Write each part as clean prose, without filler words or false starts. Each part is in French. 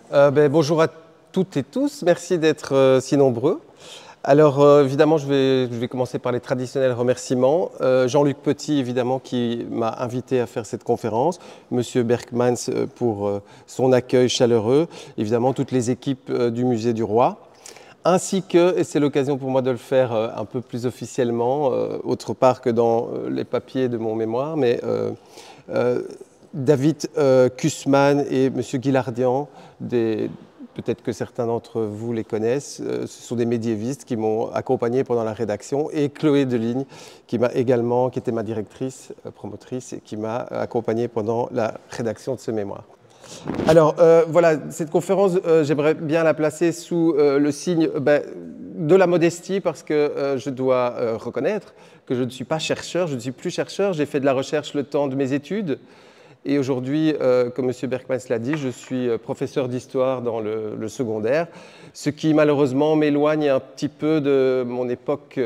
Bonjour à toutes et tous, merci d'être si nombreux. Alors évidemment, je vais commencer par les traditionnels remerciements. Jean-Luc Petit, évidemment, qui m'a invité à faire cette conférence. Monsieur Berkmans pour son accueil chaleureux. Évidemment, toutes les équipes du Musée du Roi. Ainsi que, et c'est l'occasion pour moi de le faire un peu plus officiellement, autre part que dans les papiers de mon mémoire, mais David Kussmann et M. Guillardian, peut-être que certains d'entre vous les connaissent, ce sont des médiévistes qui m'ont accompagné pendant la rédaction, et Chloé Deligne, qui était ma directrice, promotrice, et qui m'a accompagné pendant la rédaction de ce mémoire. Alors voilà, cette conférence, j'aimerais bien la placer sous le signe de la modestie, parce que je dois reconnaître que je ne suis pas chercheur, je ne suis plus chercheur, j'ai fait de la recherche le temps de mes études. Et aujourd'hui, comme M. Berkmans l'a dit, je suis professeur d'histoire dans le secondaire, ce qui malheureusement m'éloigne un petit peu de mon époque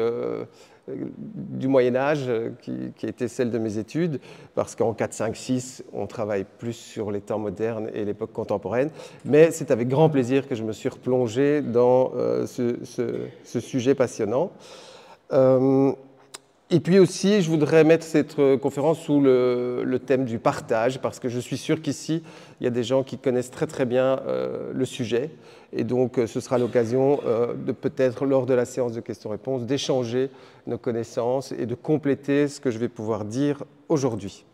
du Moyen-Âge, qui était celle de mes études, parce qu'en 4, 5, 6, on travaille plus sur les temps modernes et l'époque contemporaine. Mais c'est avec grand plaisir que je me suis replongé dans ce sujet passionnant. Et puis aussi, je voudrais mettre cette conférence sous le thème du partage, parce que je suis sûr qu'ici, il y a des gens qui connaissent très très bien le sujet. Et donc, ce sera l'occasion de peut-être, lors de la séance de questions-réponses, d'échanger nos connaissances et de compléter ce que je vais pouvoir dire aujourd'hui.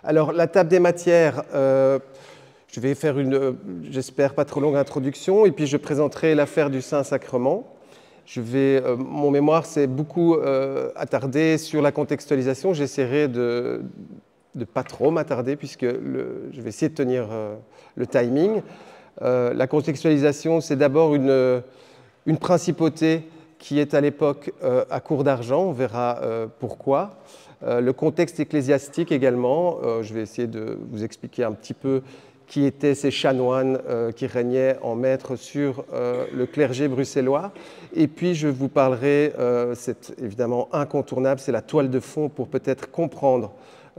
Alors, la table des matières, je vais faire une, j'espère, pas trop longue introduction, et puis je présenterai l'affaire du Saint-Sacrement. Mon mémoire s'est beaucoup attardé sur la contextualisation. J'essaierai de ne pas trop m'attarder, puisque je vais essayer de tenir le timing. La contextualisation, c'est d'abord une principauté qui est à l'époque à court d'argent. On verra pourquoi. Le contexte ecclésiastique également. Je vais essayer de vous expliquer un petit peu qui étaient ces chanoines qui régnaient en maître sur le clergé bruxellois. Et puis je vous parlerai, c'est évidemment incontournable, c'est la toile de fond pour peut-être comprendre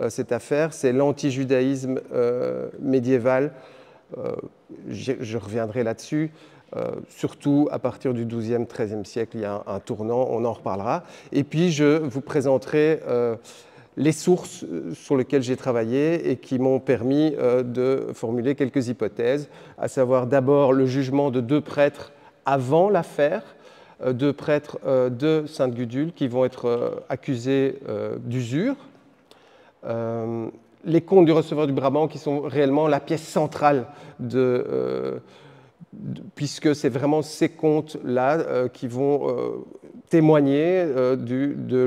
cette affaire, c'est l'antijudaïsme médiéval. Je reviendrai là-dessus. Surtout à partir du XIIe, XIIIe siècle, il y a un tournant, on en reparlera. Et puis je vous présenterai les sources sur lesquelles j'ai travaillé et qui m'ont permis de formuler quelques hypothèses, à savoir d'abord le jugement de 2 prêtres avant l'affaire, 2 prêtres de Sainte-Gudule qui vont être accusés d'usure, les contes du receveur du Brabant qui sont réellement la pièce centrale puisque c'est vraiment ces contes-là qui vont témoigner de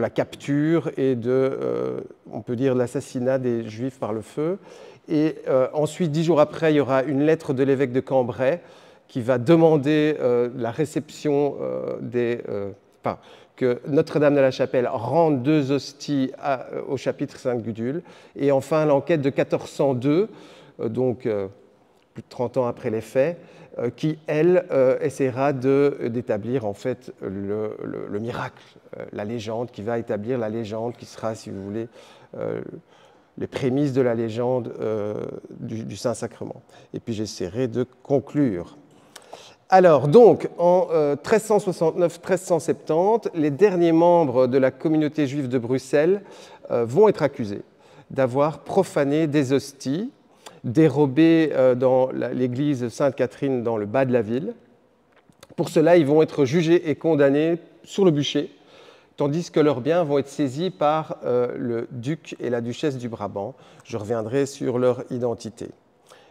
la capture et on peut dire, de l'assassinat des Juifs par le feu. Et ensuite, 10 jours après, il y aura une lettre de l'évêque de Cambrai qui va demander la réception que Notre-Dame de la Chapelle rende 2 hosties au chapitre Sainte-Gudule. Et enfin, l'enquête de 1402, donc plus de 30 ans après les faits, qui, elle, essaiera d'établir en fait le miracle, la légende, qui va établir la légende, qui sera, si vous voulez, les prémices de la légende du Saint-Sacrement. Et puis j'essaierai de conclure. Alors, donc, en 1369-1370, les derniers membres de la communauté juive de Bruxelles vont être accusés d'avoir profané des hosties, dérobées dans l'église Sainte-Catherine dans le bas de la ville. Pour cela, ils vont être jugés et condamnés sur le bûcher, tandis que leurs biens vont être saisis par le duc et la duchesse du Brabant. Je reviendrai sur leur identité.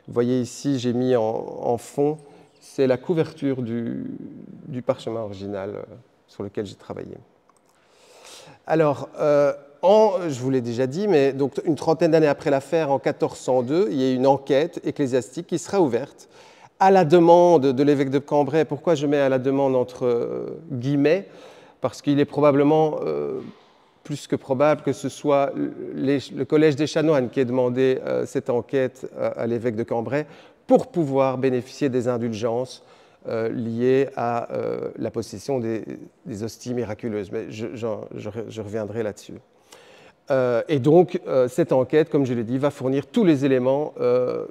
Vous voyez ici, j'ai mis en fond, c'est la couverture du parchemin original sur lequel j'ai travaillé. Alors, je vous l'ai déjà dit, mais donc une trentaine d'années après l'affaire, en 1402, il y a une enquête ecclésiastique qui sera ouverte à la demande de l'évêque de Cambrai. Pourquoi je mets à la demande entre guillemets? Parce qu'il est probablement plus que probable que ce soit le collège des chanoines qui ait demandé cette enquête à l'évêque de Cambrai pour pouvoir bénéficier des indulgences liées à la possession des hosties miraculeuses. Mais je reviendrai là-dessus. Et donc, cette enquête, comme je l'ai dit, va fournir tous les éléments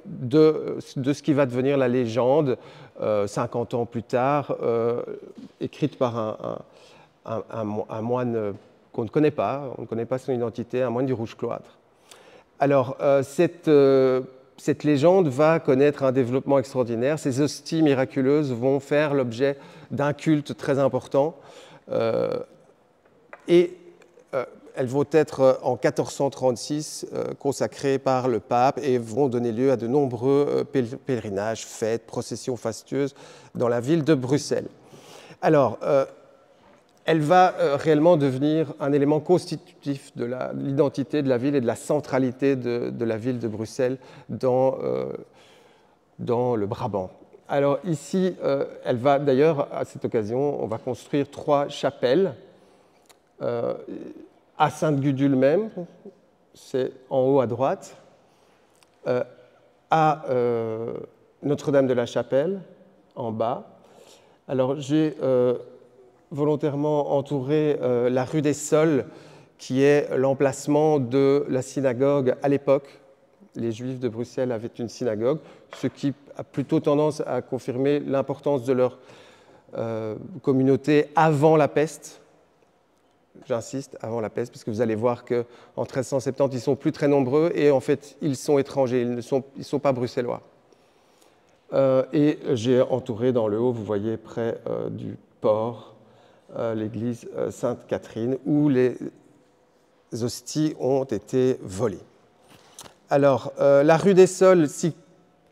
de ce qui va devenir la légende 50 ans plus tard, écrite par un moine qu'on ne connaît pas, on ne connaît pas son identité, un moine du Rouge-Cloître. Alors, cette légende va connaître un développement extraordinaire. Ces hosties miraculeuses vont faire l'objet d'un culte très important. Elles vont être en 1436 consacrées par le pape et vont donner lieu à de nombreux pèlerinages, fêtes, processions fastueuses dans la ville de Bruxelles. Alors, elle va réellement devenir un élément constitutif de l'identité de la ville et de la centralité de la ville de Bruxelles dans le Brabant. Alors ici, elle va d'ailleurs, à cette occasion, on va construire 3 chapelles. À Sainte-Gudule même, c'est en haut à droite, à Notre-Dame de la Chapelle, en bas. Alors j'ai volontairement entouré la rue des Sols, qui est l'emplacement de la synagogue à l'époque. Les Juifs de Bruxelles avaient une synagogue, ce qui a plutôt tendance à confirmer l'importance de leur communauté avant la peste. J'insiste, avant la peste, parce que vous allez voir qu'en 1370, ils ne sont plus très nombreux et en fait, ils sont étrangers, ils ne sont pas bruxellois. Et j'ai entouré dans le haut, vous voyez, près du port, l'église Sainte-Catherine, où les hosties ont été volées. Alors, la rue des Sols, si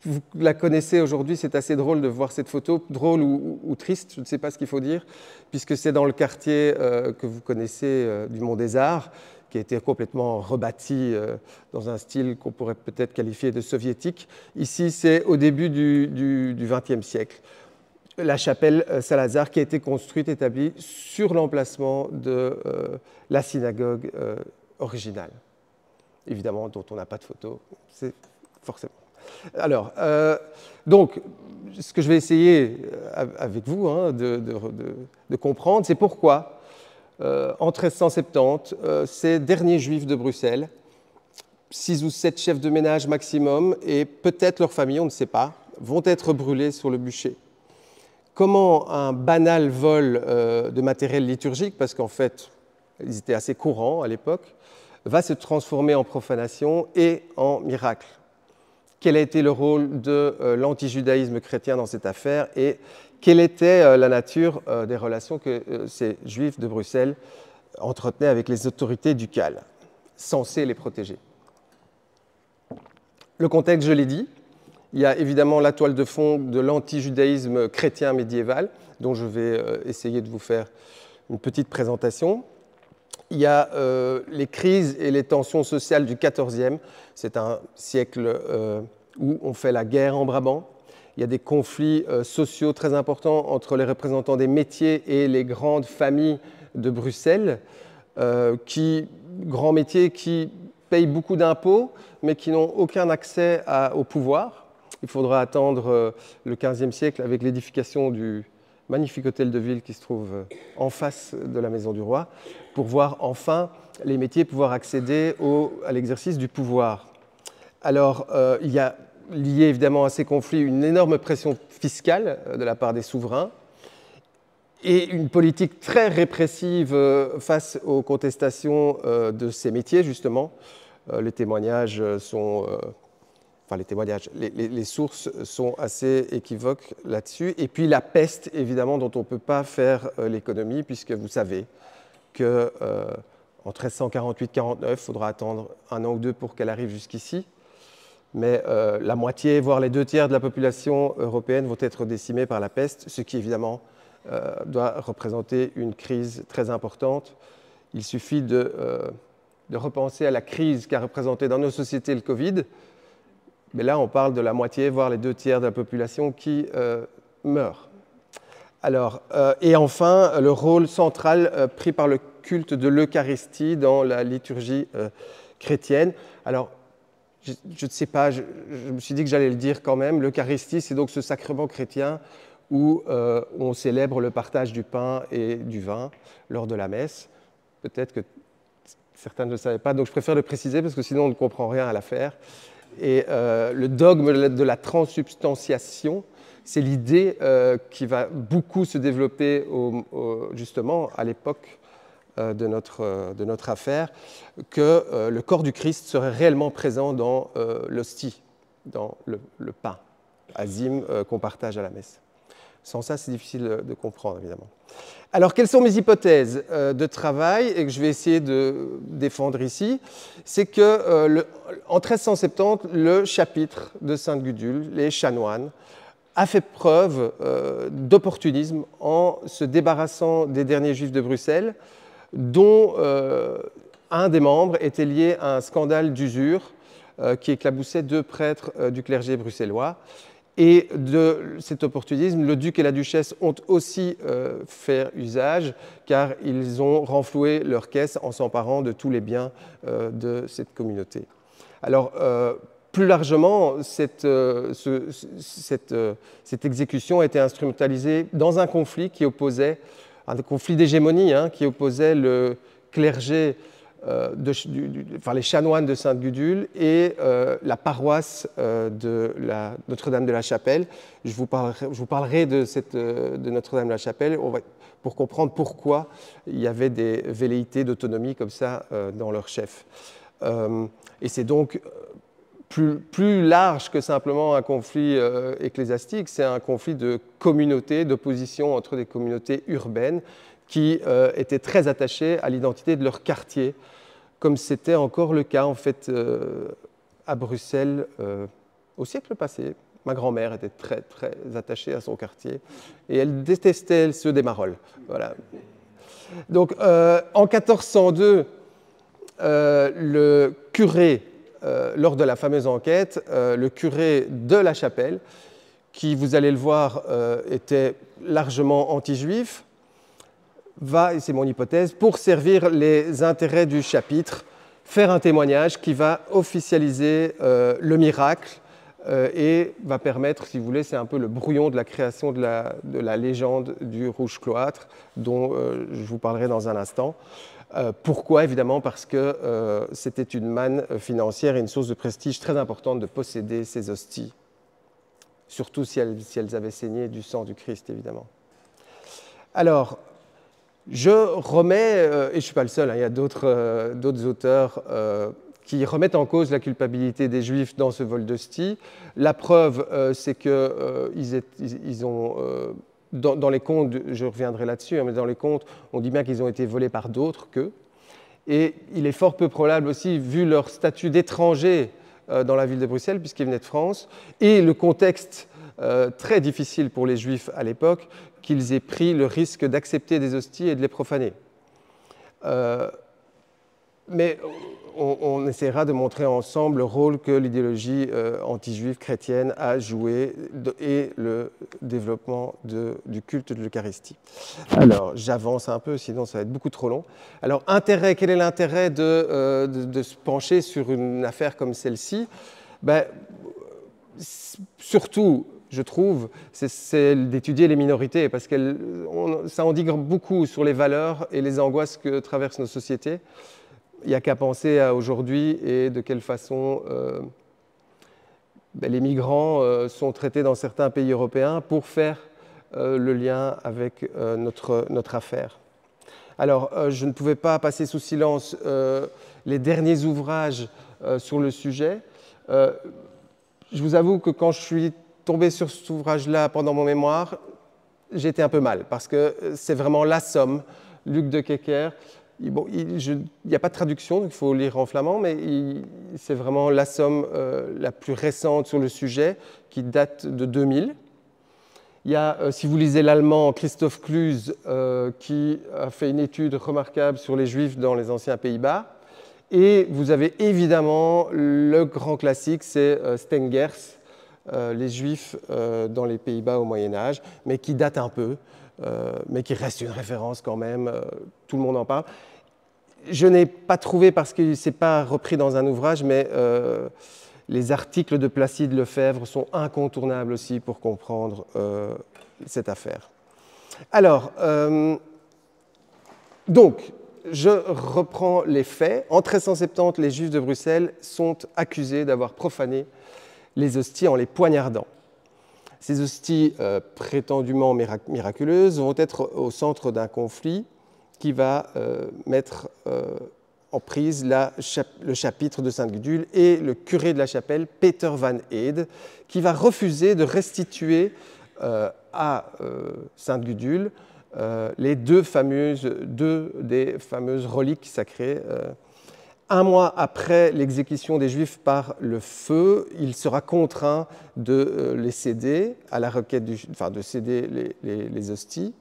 vous la connaissez aujourd'hui, c'est assez drôle de voir cette photo, drôle ou triste, je ne sais pas ce qu'il faut dire, puisque c'est dans le quartier que vous connaissez du Mont des Arts, qui a été complètement rebâti dans un style qu'on pourrait peut-être qualifier de soviétique. Ici, c'est au début du XXe siècle. La chapelle Saint-Lazare qui a été construite, établie sur l'emplacement de la synagogue originale, évidemment, dont on n'a pas de photo, c'est forcément. Alors, donc, ce que je vais essayer avec vous de comprendre, c'est pourquoi, en 1370, ces derniers Juifs de Bruxelles, 6 ou 7 chefs de ménage maximum, et peut-être leurs familles, on ne sait pas, vont être brûlés sur le bûcher. Comment un banal vol de matériel liturgique, parce qu'en fait, ils étaient assez courants à l'époque, va se transformer en profanation et en miracle. Quel a été le rôle de l'antijudaïsme chrétien dans cette affaire et quelle était la nature des relations que ces Juifs de Bruxelles entretenaient avec les autorités ducales, censées les protéger. Le contexte, je l'ai dit, il y a évidemment la toile de fond de l'antijudaïsme chrétien médiéval, dont je vais essayer de vous faire une petite présentation. Il y a les crises et les tensions sociales du XIVe. C'est un siècle où on fait la guerre en Brabant. Il y a des conflits sociaux très importants entre les représentants des métiers et les grandes familles de Bruxelles, grands métiers qui payent beaucoup d'impôts, mais qui n'ont aucun accès au pouvoir. Il faudra attendre le XVe siècle avec l'édification du magnifique hôtel de ville qui se trouve en face de la Maison du Roi, pour voir enfin les métiers pouvoir accéder à l'exercice du pouvoir. Alors, il y a lié évidemment à ces conflits une énorme pression fiscale de la part des souverains et une politique très répressive face aux contestations de ces métiers, justement. Les témoignages sont... les sources sont assez équivoques là-dessus. Et puis la peste, évidemment, dont on ne peut pas faire l'économie, puisque vous savez qu'en 1348-49, il faudra attendre 1 an ou 2 pour qu'elle arrive jusqu'ici. Mais la moitié, voire les 2/3 de la population européenne vont être décimés par la peste, ce qui, évidemment, doit représenter une crise très importante. Il suffit de repenser à la crise qu'a représentée dans nos sociétés le Covid. Mais là, on parle de la moitié, voire les 2/3 de la population qui meurt. Alors, et enfin, le rôle central pris par le culte de l'Eucharistie dans la liturgie chrétienne. Alors, je ne sais pas, je me suis dit que j'allais le dire quand même. L'Eucharistie, c'est donc ce sacrement chrétien où on célèbre le partage du pain et du vin lors de la messe. Peut-être que certains ne le savaient pas, donc je préfère le préciser parce que sinon on ne comprend rien à l'affaire. Et le dogme de la transsubstantiation, c'est l'idée qui va beaucoup se développer justement à l'époque de notre affaire, que le corps du Christ serait réellement présent dans l'hostie, dans le pain, azim qu'on partage à la messe. Sans ça, c'est difficile de comprendre, évidemment. Alors, quelles sont mes hypothèses de travail et que je vais essayer de défendre ici? C'est que en 1370, le chapitre de Sainte-Gudule, les chanoines, a fait preuve d'opportunisme en se débarrassant des derniers juifs de Bruxelles, dont un des membres était lié à un scandale d'usure qui éclaboussait 2 prêtres du clergé bruxellois. Et de cet opportunisme, le duc et la duchesse ont aussi fait usage, car ils ont renfloué leur caisse en s'emparant de tous les biens de cette communauté. Alors, plus largement, cette exécution a été instrumentalisée dans un conflit qui opposait, un conflit d'hégémonie, qui opposait le clergé, les chanoines de Sainte-Gudule et la paroisse de Notre-Dame de la Chapelle. Je vous parlerai de Notre-Dame de la Chapelle pour comprendre pourquoi il y avait des velléités d'autonomie comme ça dans leur chef. Et c'est donc plus large que simplement un conflit ecclésiastique, c'est un conflit de communauté, d'opposition entre des communautés urbaines qui étaient très attachées à l'identité de leur quartier, comme c'était encore le cas en fait à Bruxelles au siècle passé. Ma grand-mère était très, très attachée à son quartier et elle détestait ceux des Marolles. Voilà. Donc en 1402, le curé, lors de la fameuse enquête, le curé de la Chapelle, qui, vous allez le voir, était largement anti-juif, va, et c'est mon hypothèse, pour servir les intérêts du chapitre, faire un témoignage qui va officialiser le miracle et va permettre, si vous voulez, c'est un peu le brouillon de la création de la légende du rouge cloître, dont je vous parlerai dans un instant. Pourquoi? Évidemment parce que c'était une manne financière et une source de prestige très importante de posséder ces hosties, surtout si elles avaient saigné du sang du Christ, évidemment. Alors, je remets, et je ne suis pas le seul, il y a d'autres auteurs qui remettent en cause la culpabilité des Juifs dans ce vol d'hostie. La preuve, c'est qu'ils ont, dans les contes, je reviendrai là-dessus, mais dans les contes, on dit bien qu'ils ont été volés par d'autres qu'eux. Et il est fort peu probable aussi, vu leur statut d'étrangers dans la ville de Bruxelles, puisqu'ils venaient de France, et le contexte très difficile pour les Juifs à l'époque, qu'ils aient pris le risque d'accepter des hosties et de les profaner. Mais on essaiera de montrer ensemble le rôle que l'idéologie anti-juive chrétienne a joué et le développement du culte de l'Eucharistie. Alors, j'avance un peu, sinon ça va être beaucoup trop long. Alors, quel est l'intérêt de se pencher sur une affaire comme celle-ci? Surtout, je trouve, c'est d'étudier les minorités, parce que ça en dit beaucoup sur les valeurs et les angoisses que traversent nos sociétés. Il n'y a qu'à penser à aujourd'hui et de quelle façon les migrants sont traités dans certains pays européens pour faire le lien avec notre affaire. Alors, je ne pouvais pas passer sous silence les derniers ouvrages sur le sujet. Je vous avoue que quand je suis tombé sur cet ouvrage-là pendant mon mémoire, j'étais un peu mal, parce que c'est vraiment la somme. Luc de Kecker, bon, il n'y a pas de traduction, donc il faut lire en flamand, mais c'est vraiment la somme la plus récente sur le sujet, qui date de 2000. Il y a, si vous lisez l'allemand, Christoph Klüs, qui a fait une étude remarquable sur les Juifs dans les anciens Pays-Bas. Et vous avez évidemment le grand classique, c'est Stengers, les Juifs dans les Pays-Bas au Moyen-Âge, mais qui date un peu, mais qui reste une référence quand même, tout le monde en parle. Je n'ai pas trouvé, parce que ce n'est pas repris dans un ouvrage, mais les articles de Placide Lefebvre sont incontournables aussi pour comprendre cette affaire. Alors, donc, je reprends les faits. En 1370, les Juifs de Bruxelles sont accusés d'avoir profané les hosties en les poignardant. Ces hosties prétendument miraculeuses vont être au centre d'un conflit qui va mettre en prise le chapitre de Sainte-Gudule et le curé de la chapelle, Peter Van Ede, qui va refuser de restituer à Sainte-Gudule deux des fameuses reliques sacrées. Un mois après l'exécution des Juifs par le feu, il sera contraint de les céder à la requête de céder les hosties.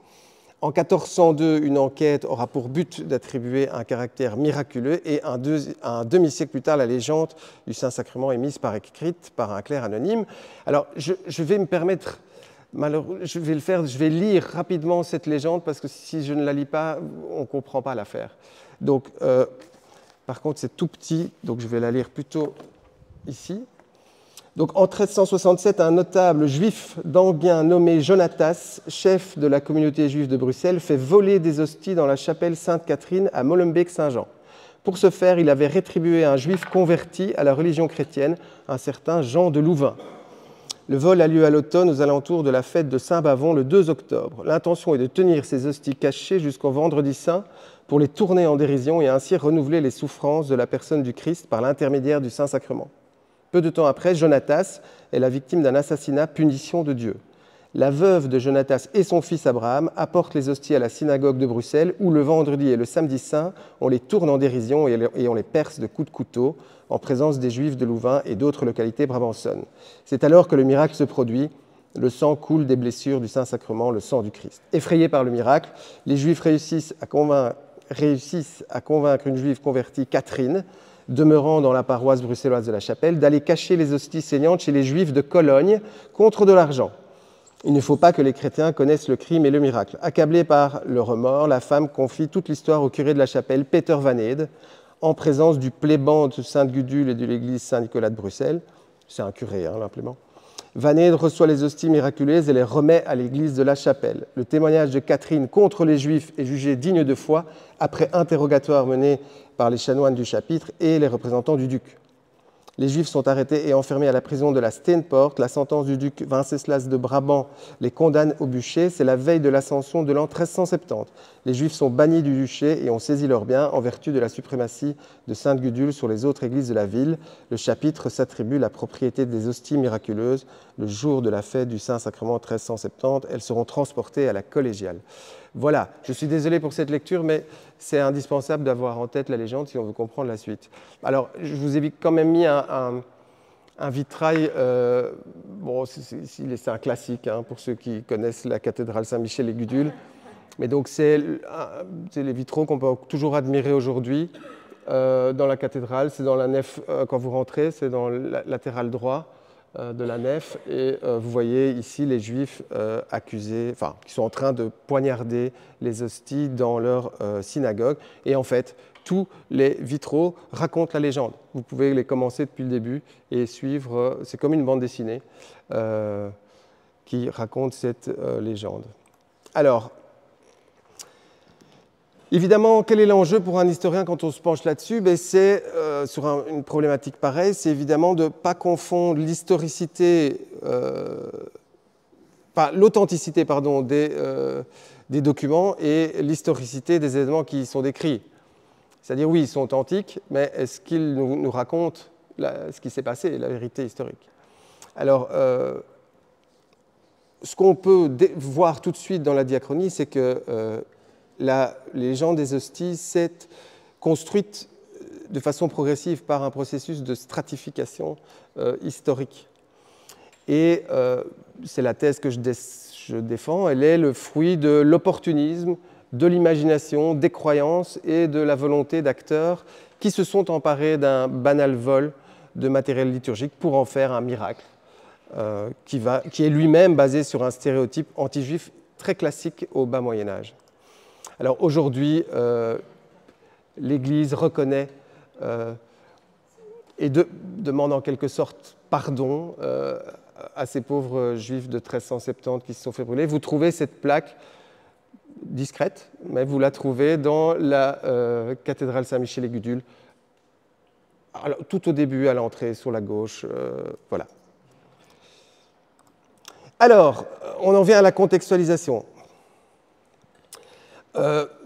En 1402, une enquête aura pour but d'attribuer un caractère miraculeux et un demi-siècle plus tard, la légende du Saint-Sacrement est mise par écrite par un clerc anonyme. Alors, je vais me permettre, je vais lire rapidement cette légende parce que si je ne la lis pas, on ne comprend pas l'affaire. Donc, par contre, c'est tout petit, donc je vais la lire plutôt ici. Donc, en 1367, un notable juif d'Enghien nommé Jonatas, chef de la communauté juive de Bruxelles, fait voler des hosties dans la chapelle Sainte-Catherine à Molenbeek-Saint-Jean. Pour ce faire, il avait rétribué un juif converti à la religion chrétienne, un certain Jean de Louvain. Le vol a lieu à l'automne aux alentours de la fête de Saint-Bavon le 2 octobre. L'intention est de tenir ces hosties cachées jusqu'au vendredi saint pour les tourner en dérision et ainsi renouveler les souffrances de la personne du Christ par l'intermédiaire du Saint-Sacrement. Peu de temps après, Jonatas est la victime d'un assassinat, punition de Dieu. La veuve de Jonatas et son fils Abraham apportent les hosties à la synagogue de Bruxelles où le vendredi et le samedi saint, on les tourne en dérision et on les perce de coups de couteau en présence des Juifs de Louvain et d'autres localités brabançonnes. C'est alors que le miracle se produit. Le sang coule des blessures du Saint-Sacrement, le sang du Christ. Effrayés par le miracle, les Juifs réussissent à convaincre une Juive convertie, Catherine, demeurant dans la paroisse bruxelloise de la Chapelle, d'aller cacher les hosties saignantes chez les Juifs de Cologne contre de l'argent. Il ne faut pas que les chrétiens connaissent le crime et le miracle. Accablée par le remords, la femme confie toute l'histoire au curé de la Chapelle, Peter Van Ede, en présence du plébant de Sainte-Gudule et de l'église Saint-Nicolas de Bruxelles. C'est un curé, l'implément. Van Ede reçoit les hosties miraculeuses et les remet à l'église de la Chapelle. Le témoignage de Catherine contre les Juifs est jugé digne de foi après interrogatoire mené par les chanoines du chapitre et les représentants du duc. Les Juifs sont arrêtés et enfermés à la prison de la Steenpoort. La sentence du duc Wenceslas de Brabant les condamne au bûcher. C'est la veille de l'ascension de l'an 1370. Les Juifs sont bannis du duché et ont saisi leurs biens en vertu de la suprématie de Sainte-Gudule sur les autres églises de la ville. Le chapitre s'attribue la propriété des hosties miraculeuses. Le jour de la fête du Saint-Sacrement 1370, elles seront transportées à la collégiale. Voilà, je suis désolé pour cette lecture, mais c'est indispensable d'avoir en tête la légende si on veut comprendre la suite. Alors, je vous ai quand même mis un vitrail, bon, c'est un classique pour ceux qui connaissent la cathédrale Saint-Michel et Gudule, mais donc c'est les vitraux qu'on peut toujours admirer aujourd'hui dans la cathédrale. C'est dans la nef, quand vous rentrez, c'est dans le latéral droit de la nef, et vous voyez ici les Juifs accusés, enfin, qui sont en train de poignarder les hosties dans leur synagogue. Et en fait, tous les vitraux racontent la légende. Vous pouvez les commencer depuis le début et suivre, c'est comme une bande dessinée qui raconte cette légende. Alors, évidemment, quel est l'enjeu pour un historien quand on se penche là-dessus? C'est, sur une problématique pareille, c'est évidemment de ne pas confondre l'historicité, l'authenticité des documents et l'historicité des événements qui y sont décrits. C'est-à-dire, oui, ils sont authentiques, mais est-ce qu'ils nous racontent ce qui s'est passé, la vérité historique? Alors, ce qu'on peut voir tout de suite dans la diachronie, c'est que la légende des hosties s'est construite de façon progressive par un processus de stratification historique. Et c'est la thèse que je défends, elle est le fruit de l'opportunisme, de l'imagination, des croyances et de la volonté d'acteurs qui se sont emparés d'un banal vol de matériel liturgique pour en faire un miracle, qui est lui-même basé sur un stéréotype anti-juif très classique au bas Moyen-Âge. Alors aujourd'hui, l'Église reconnaît et demande en quelque sorte pardon à ces pauvres Juifs de 1370 qui se sont fait brûler. Vous trouvez cette plaque discrète, mais vous la trouvez dans la cathédrale Saint-Michel-et-Gudule, tout au début, à l'entrée, sur la gauche. Voilà. Alors, on en vient à la contextualisation.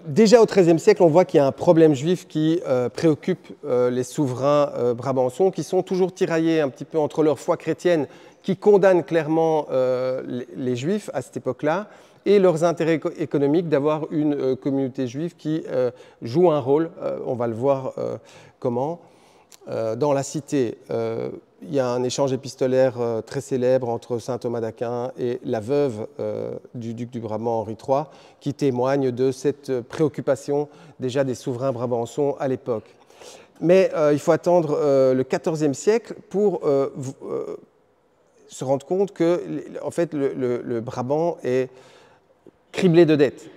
Déjà au XIIIe siècle, on voit qu'il y a un problème juif qui préoccupe les souverains brabançons, qui sont toujours tiraillés un petit peu entre leur foi chrétienne, qui condamne clairement les juifs à cette époque-là, et leurs intérêts économiques d'avoir une communauté juive qui joue un rôle, on va le voir comment. Dans la cité, il y a un échange épistolaire très célèbre entre saint Thomas d'Aquin et la veuve du duc du Brabant, Henri III, qui témoigne de cette préoccupation déjà des souverains brabançons à l'époque. Mais il faut attendre le XIVe siècle pour se rendre compte que en fait, le Brabant est criblé de dettes.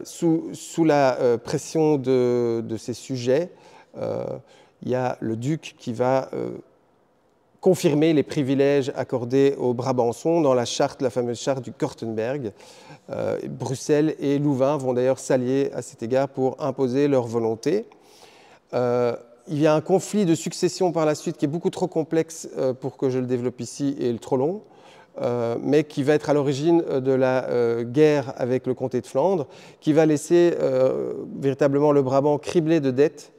Sous la pression de ces sujets, il y a le duc qui va confirmer les privilèges accordés aux Brabançons dans la charte, la fameuse charte du Kortenberg. Bruxelles et Louvain vont d'ailleurs s'allier à cet égard pour imposer leur volonté. Il y a un conflit de succession par la suite qui est beaucoup trop complexe pour que je le développe ici et trop long, mais qui va être à l'origine de la guerre avec le comté de Flandre, qui va laisser véritablement le Brabant criblé de dettes,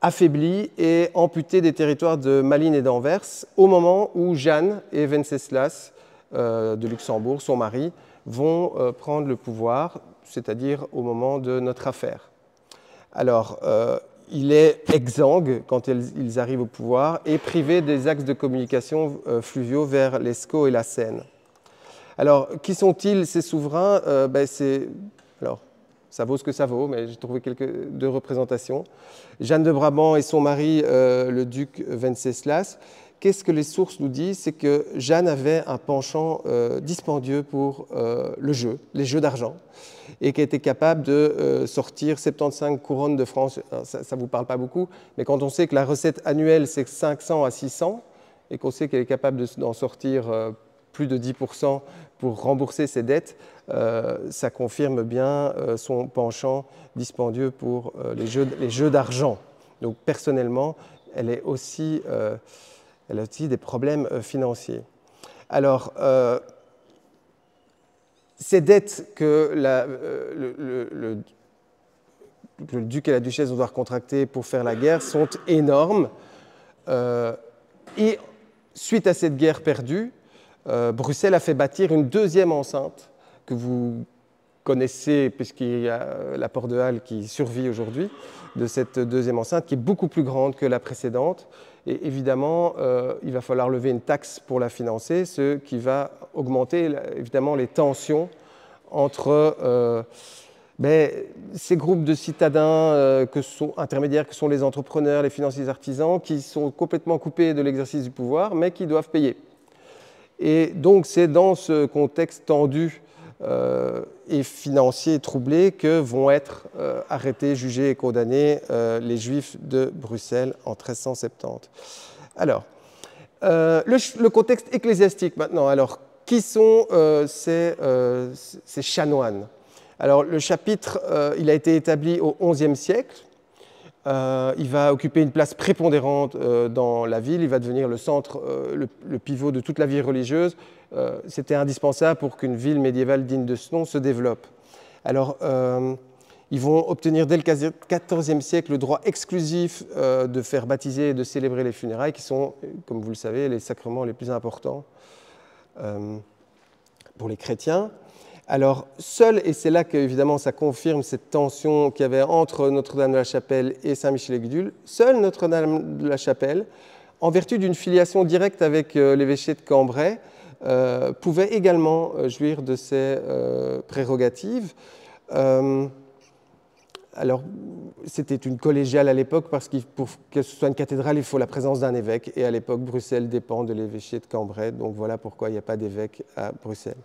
affaibli et amputé des territoires de Malines et d'Anvers, au moment où Jeanne et Wenceslas de Luxembourg, son mari, vont prendre le pouvoir, c'est-à-dire au moment de notre affaire. Alors, il est exsangue quand ils arrivent au pouvoir et privé des axes de communication fluviaux vers l'Escaut et la Seine. Alors, qui sont-ils ces souverains? Alors, ça vaut ce que ça vaut, mais j'ai trouvé deux représentations. Jeanne de Brabant et son mari, le duc Wenceslas. Qu'est-ce que les sources nous disent? C'est que Jeanne avait un penchant dispendieux pour le jeu, les jeux d'argent, et qu'elle était capable de sortir 75 couronnes de France. Alors, ça ne vous parle pas beaucoup, mais quand on sait que la recette annuelle, c'est 500 à 600, et qu'on sait qu'elle est capable d'en sortir plus de 10% pour rembourser ses dettes, ça confirme bien son penchant dispendieux pour les jeux d'argent. Donc personnellement, elle a aussi des problèmes financiers. Alors, ces dettes que le duc et la duchesse vont devoir contracter pour faire la guerre sont énormes. Et suite à cette guerre perdue, Bruxelles a fait bâtir une deuxième enceinte que vous connaissez, puisqu'il y a la Porte de Halle qui survit aujourd'hui, de cette deuxième enceinte qui est beaucoup plus grande que la précédente. Et évidemment, il va falloir lever une taxe pour la financer, ce qui va augmenter évidemment les tensions entre ces groupes de citadins intermédiaires que sont les entrepreneurs, les financiers artisans, qui sont complètement coupés de l'exercice du pouvoir, mais qui doivent payer. Et donc, c'est dans ce contexte tendu et financier troublé que vont être arrêtés, jugés et condamnés les Juifs de Bruxelles en 1370. Alors, le contexte ecclésiastique maintenant. Alors, qui sont ces chanoines? Alors, le chapitre, il a été établi au XIe siècle. Il va occuper une place prépondérante dans la ville, il va devenir le centre, le pivot de toute la vie religieuse. C'était indispensable pour qu'une ville médiévale digne de ce nom se développe. Alors, ils vont obtenir dès le XIVe siècle le droit exclusif de faire baptiser et de célébrer les funérailles, qui sont, comme vous le savez, les sacrements les plus importants pour les chrétiens. Alors, seul, et c'est là qu'évidemment ça confirme cette tension qu'il y avait entre Notre-Dame-de-la-Chapelle et Saint-Michel-et-Gudule, seul Notre-Dame-de-la-Chapelle, en vertu d'une filiation directe avec l'évêché de Cambrai, pouvait également jouir de ces prérogatives. Alors, c'était une collégiale à l'époque parce que pour que ce soit une cathédrale, il faut la présence d'un évêque. Et à l'époque, Bruxelles dépend de l'évêché de Cambrai. Donc voilà pourquoi il n'y a pas d'évêque à Bruxelles.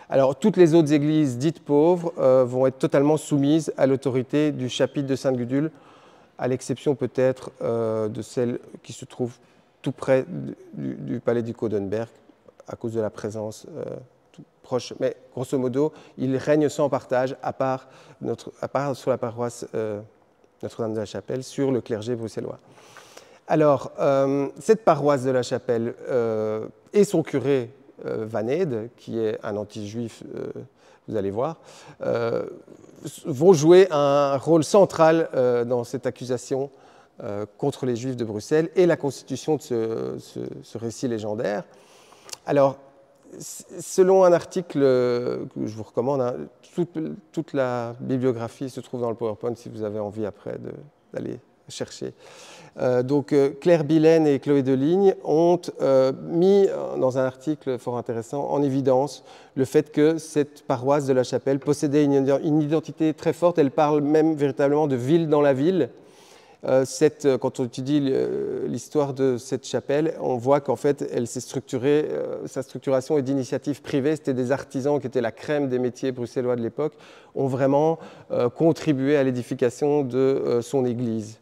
Alors, toutes les autres églises dites pauvres vont être totalement soumises à l'autorité du chapitre de Sainte-Gudule, à l'exception peut-être de celle qui se trouve tout près du palais du Codenberg, à cause de la présence tout proche, mais grosso modo, il règne sans partage, à part sur la paroisse Notre-Dame de la Chapelle, sur le clergé bruxellois. Alors, cette paroisse de la Chapelle et son curé, Van Ede, qui est un anti-juif, vous allez voir, vont jouer un rôle central dans cette accusation contre les Juifs de Bruxelles et la constitution de ce récit légendaire. Alors, selon un article que je vous recommande, hein, toute la bibliographie se trouve dans le PowerPoint si vous avez envie après d'aller chercher. Donc Claire Billen et Chloé Deligne ont mis dans un article fort intéressant en évidence le fait que cette paroisse de la Chapelle possédait une identité très forte. Elle parle même véritablement de ville dans la ville. Quand on étudie l'histoire de cette chapelle, on voit qu'en fait, elle s'est structurée, sa structuration est d'initiative privée. C'était des artisans qui étaient la crème des métiers bruxellois de l'époque, ont vraiment contribué à l'édification de son église.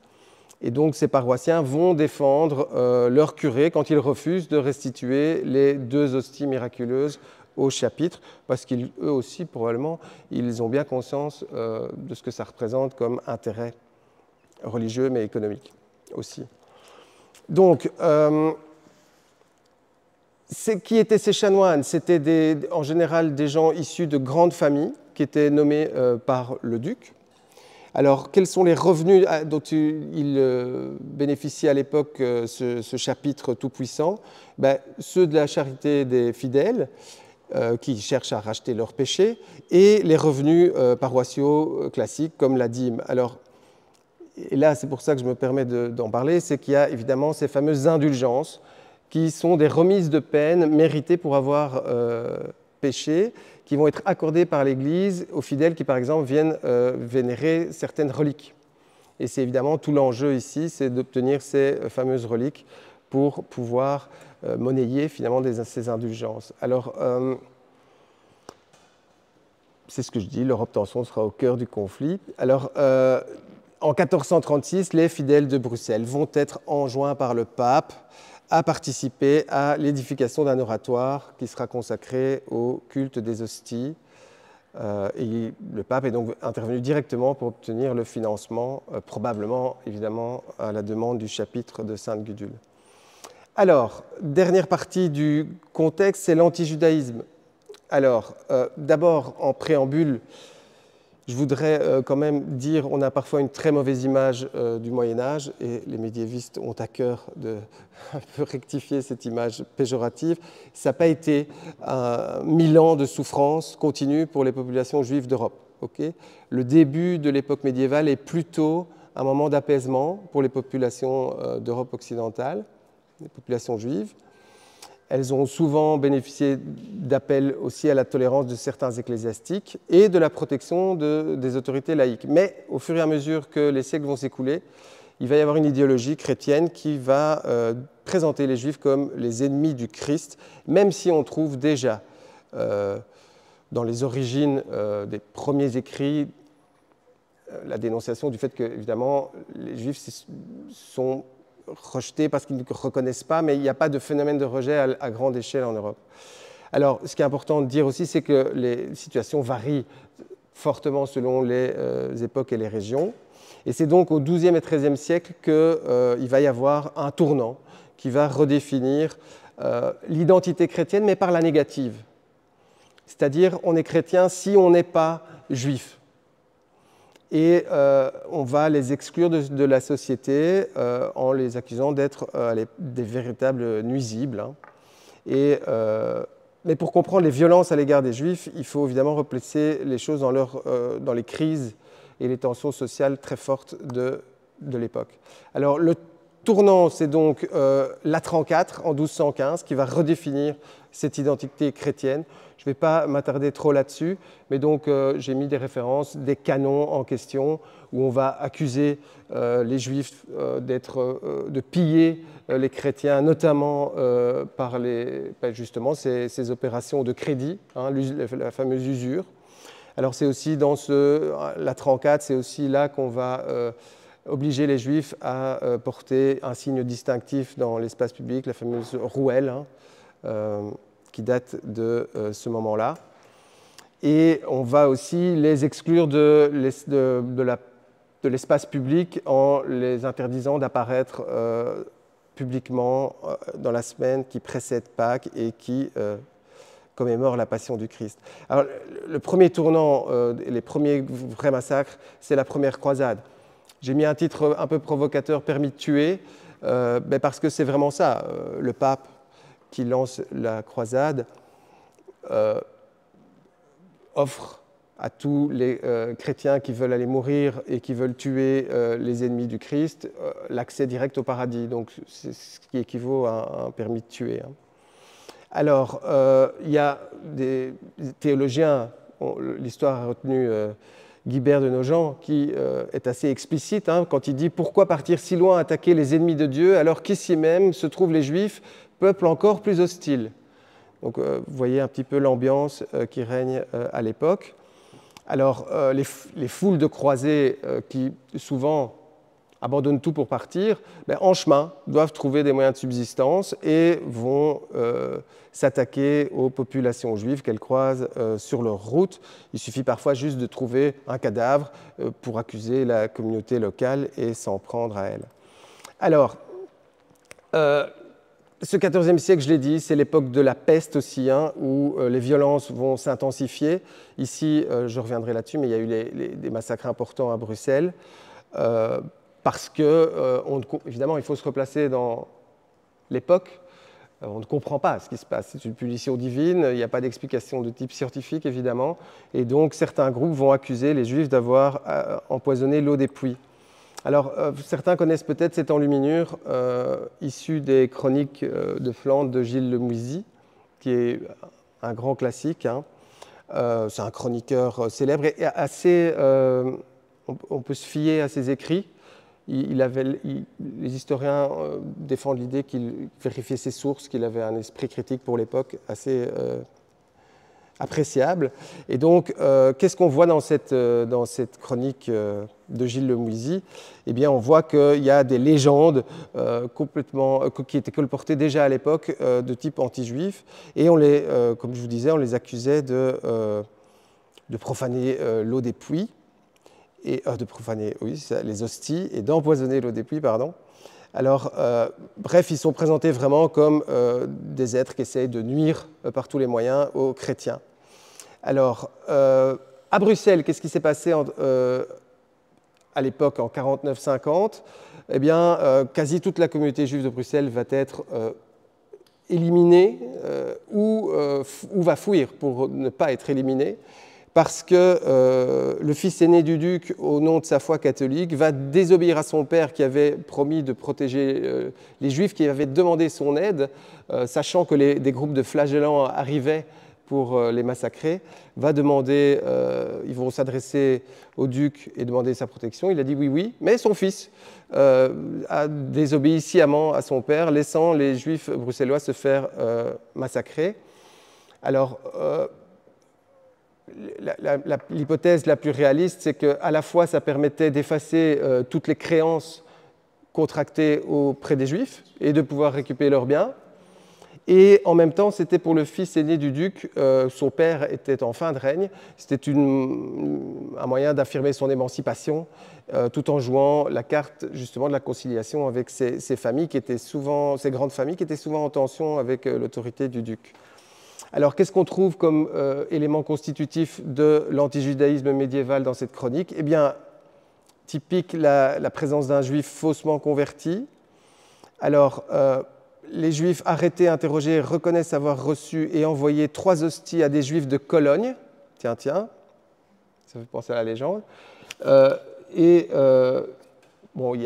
Et donc, ces paroissiens vont défendre leur curé quand il refuse de restituer les 2 hosties miraculeuses au chapitre, parce qu'eux aussi, probablement, ils ont bien conscience de ce que ça représente comme intérêt religieux, mais économique aussi. Donc, qui étaient ces chanoines? C'était en général des gens issus de grandes familles qui étaient nommés par le duc. Alors, quels sont les revenus dont il bénéficie à l'époque ce chapitre tout-puissant? Ceux de la charité des fidèles, qui cherchent à racheter leurs péchés, et les revenus paroissiaux classiques, comme la dîme. Alors, et là, c'est pour ça que je me permets d'en parler, c'est qu'il y a évidemment ces fameuses indulgences, qui sont des remises de peine méritées pour avoir péché, qui vont être accordées par l'Église aux fidèles qui, par exemple, viennent vénérer certaines reliques. Et c'est évidemment tout l'enjeu ici, c'est d'obtenir ces fameuses reliques pour pouvoir monnayer finalement ces indulgences. Alors, c'est ce que je dis, leur obtention sera au cœur du conflit. Alors, en 1436, les fidèles de Bruxelles vont être enjoints par le pape à participer à l'édification d'un oratoire qui sera consacré au culte des hosties. Et le pape est donc intervenu directement pour obtenir le financement, probablement, évidemment, à la demande du chapitre de Sainte-Gudule. Alors, dernière partie du contexte, c'est l'antijudaïsme. Alors, d'abord, en préambule, je voudrais quand même dire, on a parfois une très mauvaise image du Moyen-Âge, et les médiévistes ont à cœur de un peu rectifier cette image péjorative. Ça n'a pas été 1000 ans de souffrance continue pour les populations juives d'Europe. Okay, le début de l'époque médiévale est plutôt un moment d'apaisement pour les populations d'Europe occidentale, les populations juives. Elles ont souvent bénéficié d'appels aussi à la tolérance de certains ecclésiastiques et de la protection des autorités laïques. Mais au fur et à mesure que les siècles vont s'écouler, il va y avoir une idéologie chrétienne qui va présenter les Juifs comme les ennemis du Christ, même si on trouve déjà dans les origines des premiers écrits la dénonciation du fait que, évidemment, les Juifs sont rejetés parce qu'ils ne reconnaissent pas, mais il n'y a pas de phénomène de rejet à grande échelle en Europe. Alors, ce qui est important de dire aussi, c'est que les situations varient fortement selon les époques et les régions. Et c'est donc au XIIe et XIIIe siècle qu'il va y avoir un tournant qui va redéfinir l'identité chrétienne, mais par la négative. C'est-à-dire, on est chrétien si on n'est pas juif. Et on va les exclure de la société en les accusant d'être des véritables nuisibles. Hein. Mais pour comprendre les violences à l'égard des Juifs, il faut évidemment replacer les choses dans les crises et les tensions sociales très fortes de l'époque. Alors le tournant, c'est donc Latran IV en 1215 qui va redéfinir cette identité chrétienne. Je ne vais pas m'attarder trop là-dessus, mais donc j'ai mis des références, des canons en question, où on va accuser les Juifs de piller les chrétiens, notamment par justement ces opérations de crédit, hein, la fameuse usure. Alors c'est aussi dans Latran IV, c'est aussi là qu'on va obliger les Juifs à porter un signe distinctif dans l'espace public, la fameuse rouelle, hein, qui datent de ce moment-là. Et on va aussi les exclure de l'espace public en les interdisant d'apparaître publiquement dans la semaine qui précède Pâques et qui commémore la Passion du Christ. Alors, le premier tournant, les premiers vrais massacres, c'est la première croisade. J'ai mis un titre un peu provocateur, permis de tuer, parce que c'est vraiment ça. Le pape qui lance la croisade offre à tous les chrétiens qui veulent aller mourir et qui veulent tuer les ennemis du Christ l'accès direct au paradis. Donc, c'est ce qui équivaut à un permis de tuer. Alors, il y a des théologiens, l'histoire a retenu Guibert de Nogent, qui est assez explicite quand il dit « Pourquoi partir si loin attaquer les ennemis de Dieu alors qu'ici même se trouvent les Juifs, peuple encore plus hostile ?» Donc, vous voyez un petit peu l'ambiance qui règne à l'époque. Alors, les foules de croisés qui souvent abandonnent tout pour partir, en chemin, doivent trouver des moyens de subsistance et vont s'attaquer aux populations juives qu'elles croisent sur leur route. Il suffit parfois juste de trouver un cadavre pour accuser la communauté locale et s'en prendre à elle. Alors, ce XIVe siècle, je l'ai dit, c'est l'époque de la peste aussi, où les violences vont s'intensifier. Ici, je reviendrai là-dessus, mais il y a eu des massacres importants à Bruxelles, parce que, évidemment, il faut se replacer dans l'époque. On ne comprend pas ce qui se passe. C'est une punition divine, il n'y a pas d'explication de type scientifique, évidemment. Et donc, certains groupes vont accuser les Juifs d'avoir empoisonné l'eau des puits. Alors, certains connaissent peut-être cette enluminure issue des chroniques de Flandre de Gilles Le Muisy, qui est un grand classique. C'est un chroniqueur célèbre et assez... on peut se fier à ses écrits. Les historiens défendent l'idée qu'il vérifiait ses sources, qu'il avait un esprit critique pour l'époque assez appréciable. Et donc, qu'est-ce qu'on voit dans cette chronique de Gilles Le Muisy? Eh bien, on voit qu'il y a des légendes qui étaient colportées déjà à l'époque de type anti-juif, et comme je vous disais, on les accusait de profaner l'eau des puits, et de profaner les hosties, et d'empoisonner l'eau des puits, pardon. Alors, bref, ils sont présentés vraiment comme des êtres qui essayent de nuire par tous les moyens aux chrétiens. Alors, à Bruxelles, qu'est-ce qui s'est passé à l'époque, en 49-50 ? Eh bien, quasi toute la communauté juive de Bruxelles va être éliminée ou va fuir pour ne pas être éliminée, parce que le fils aîné du duc, au nom de sa foi catholique, va désobéir à son père qui avait promis de protéger les Juifs, qui avait demandé son aide, sachant que des groupes de flagellants arrivaient pour les massacrer, ils vont s'adresser au duc et demander sa protection. Il a dit oui, mais son fils a désobéi sciemment à son père, laissant les Juifs bruxellois se faire massacrer. Alors, l'hypothèse la plus réaliste, c'est qu'à la fois ça permettait d'effacer toutes les créances contractées auprès des Juifs et de pouvoir récupérer leurs biens. Et en même temps, c'était pour le fils aîné du duc, son père était en fin de règne, c'était un moyen d'affirmer son émancipation, tout en jouant la carte justement de la conciliation avec ces familles qui étaient souvent, ces grandes familles qui étaient souvent en tension avec l'autorité du duc. Alors, qu'est-ce qu'on trouve comme élément constitutif de l'antijudaïsme médiéval dans cette chronique? Eh bien, typique la présence d'un juif faussement converti. Alors, les juifs arrêtés, interrogés, reconnaissent avoir reçu et envoyé 3 hosties à des juifs de Cologne. Tiens, ça fait penser à la légende. Bon,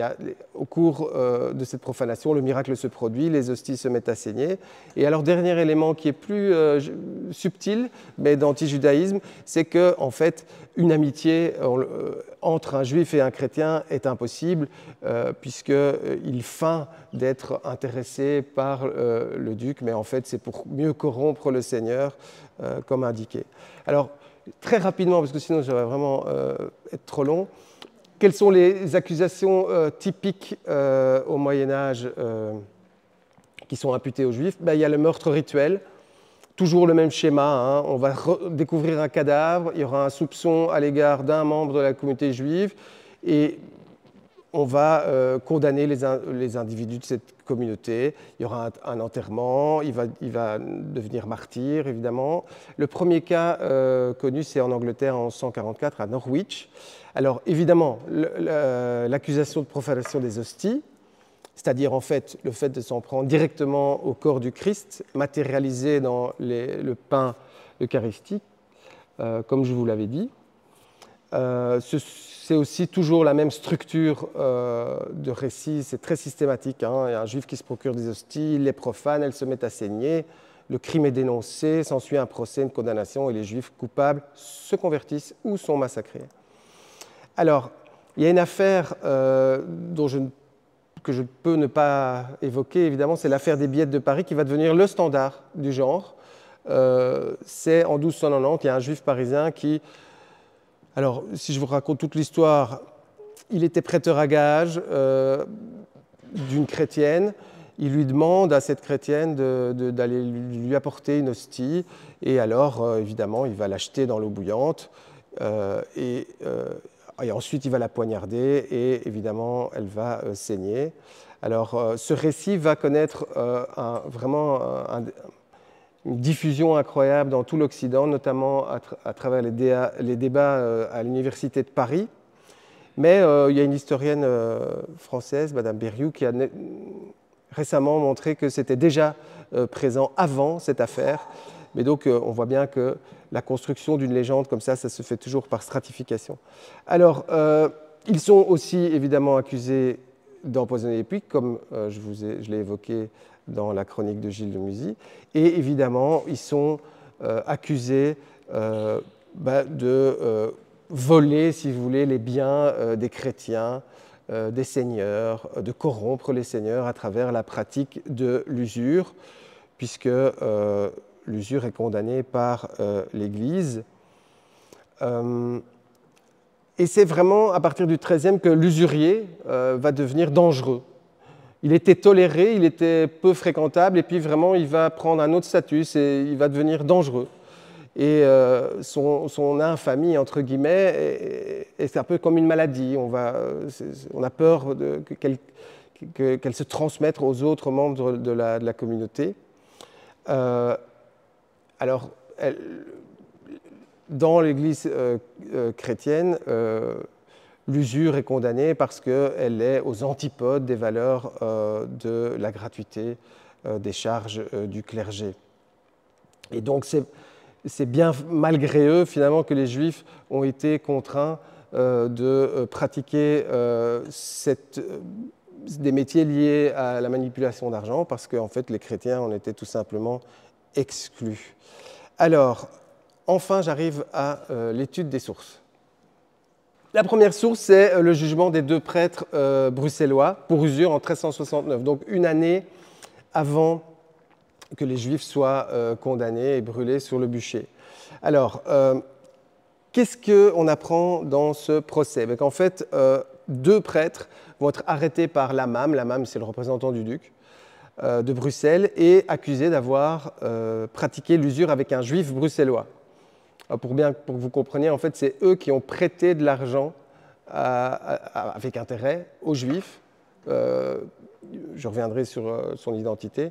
au cours de cette profanation, le miracle se produit, les hosties se mettent à saigner. Et alors, dernier élément qui est plus subtil, mais d'antijudaïsme, c'est que, en fait, une amitié entre un juif et un chrétien est impossible, puisqu'il feint d'être intéressé par le duc, mais en fait, c'est pour mieux corrompre le Seigneur, comme indiqué. Alors, très rapidement, parce que sinon, ça va vraiment être trop long. Quelles sont les accusations typiques au Moyen-Âge qui sont imputées aux Juifs? Il y a le meurtre rituel toujours le même schéma, hein. On va découvrir un cadavre, il y aura un soupçon à l'égard d'un membre de la communauté juive, et on va condamner les individus de cette communauté. Il y aura un enterrement, il va devenir martyr, évidemment. Le premier cas connu, c'est en Angleterre en 1144, à Norwich. Alors, évidemment, l'accusation de profanation des hosties, c'est-à-dire en fait le fait de s'en prendre directement au corps du Christ, matérialisé dans le pain eucharistique, comme je vous l'avais dit. C'est aussi toujours la même structure de récit, c'est très systématique, hein. Il y a un juif qui se procure des hosties, il les profane, elles se mettent à saigner, le crime est dénoncé, s'ensuit un procès, une condamnation, et les juifs coupables se convertissent ou sont massacrés. Alors, il y a une affaire que je peux ne pas évoquer, évidemment, c'est l'affaire des billettes de Paris qui va devenir le standard du genre. C'est en 1290, il y a un juif parisien qui... Alors, si je vous raconte toute l'histoire, il était prêteur à gages d'une chrétienne. Il lui demande à cette chrétienne d'aller lui apporter une hostie. Et alors, évidemment, il va l'acheter dans l'eau bouillante. Et ensuite, il va la poignarder. Et évidemment, elle va saigner. Alors, ce récit va connaître une diffusion incroyable dans tout l'Occident, notamment à travers les débats à l'Université de Paris. Mais il y a une historienne française, Madame Berrioux, qui a récemment montré que c'était déjà présent avant cette affaire. Mais donc, on voit bien que la construction d'une légende comme ça se fait toujours par stratification. Alors, ils sont aussi évidemment accusés d'empoisonner les puits, comme je l'ai évoqué dans la chronique de Gilles de Muzy. Et évidemment, ils sont accusés de voler, si vous voulez, les biens des chrétiens, des seigneurs, de corrompre les seigneurs à travers la pratique de l'usure, puisque l'usure est condamnée par l'Église. Et c'est vraiment à partir du XIIIe que l'usurier va devenir dangereux. Il était toléré, il était peu fréquentable, et puis vraiment il va prendre un autre statut, il va devenir dangereux. Et son infamie, entre guillemets, est un peu comme une maladie. On a peur qu'elle se transmette aux autres membres de la communauté. Alors, dans l'Église chrétienne, l'usure est condamnée parce qu'elle est aux antipodes des valeurs de la gratuité des charges du clergé. Et donc, c'est bien malgré eux, finalement, que les Juifs ont été contraints de pratiquer des métiers liés à la manipulation d'argent, parce qu'en fait, les chrétiens en étaient tout simplement exclus. Alors, enfin, j'arrive à l'étude des sources. La première source, c'est le jugement des deux prêtres bruxellois pour usure en 1369, donc une année avant que les Juifs soient condamnés et brûlés sur le bûcher. Alors, qu'est-ce qu'on apprend dans ce procès? En fait, deux prêtres vont être arrêtés par l'Hammam. L'Hammam, c'est le représentant du duc de Bruxelles, et accusés d'avoir pratiqué l'usure avec un juif bruxellois. Pour que vous compreniez, en fait, c'est eux qui ont prêté de l'argent avec intérêt aux Juifs. Je reviendrai sur son identité.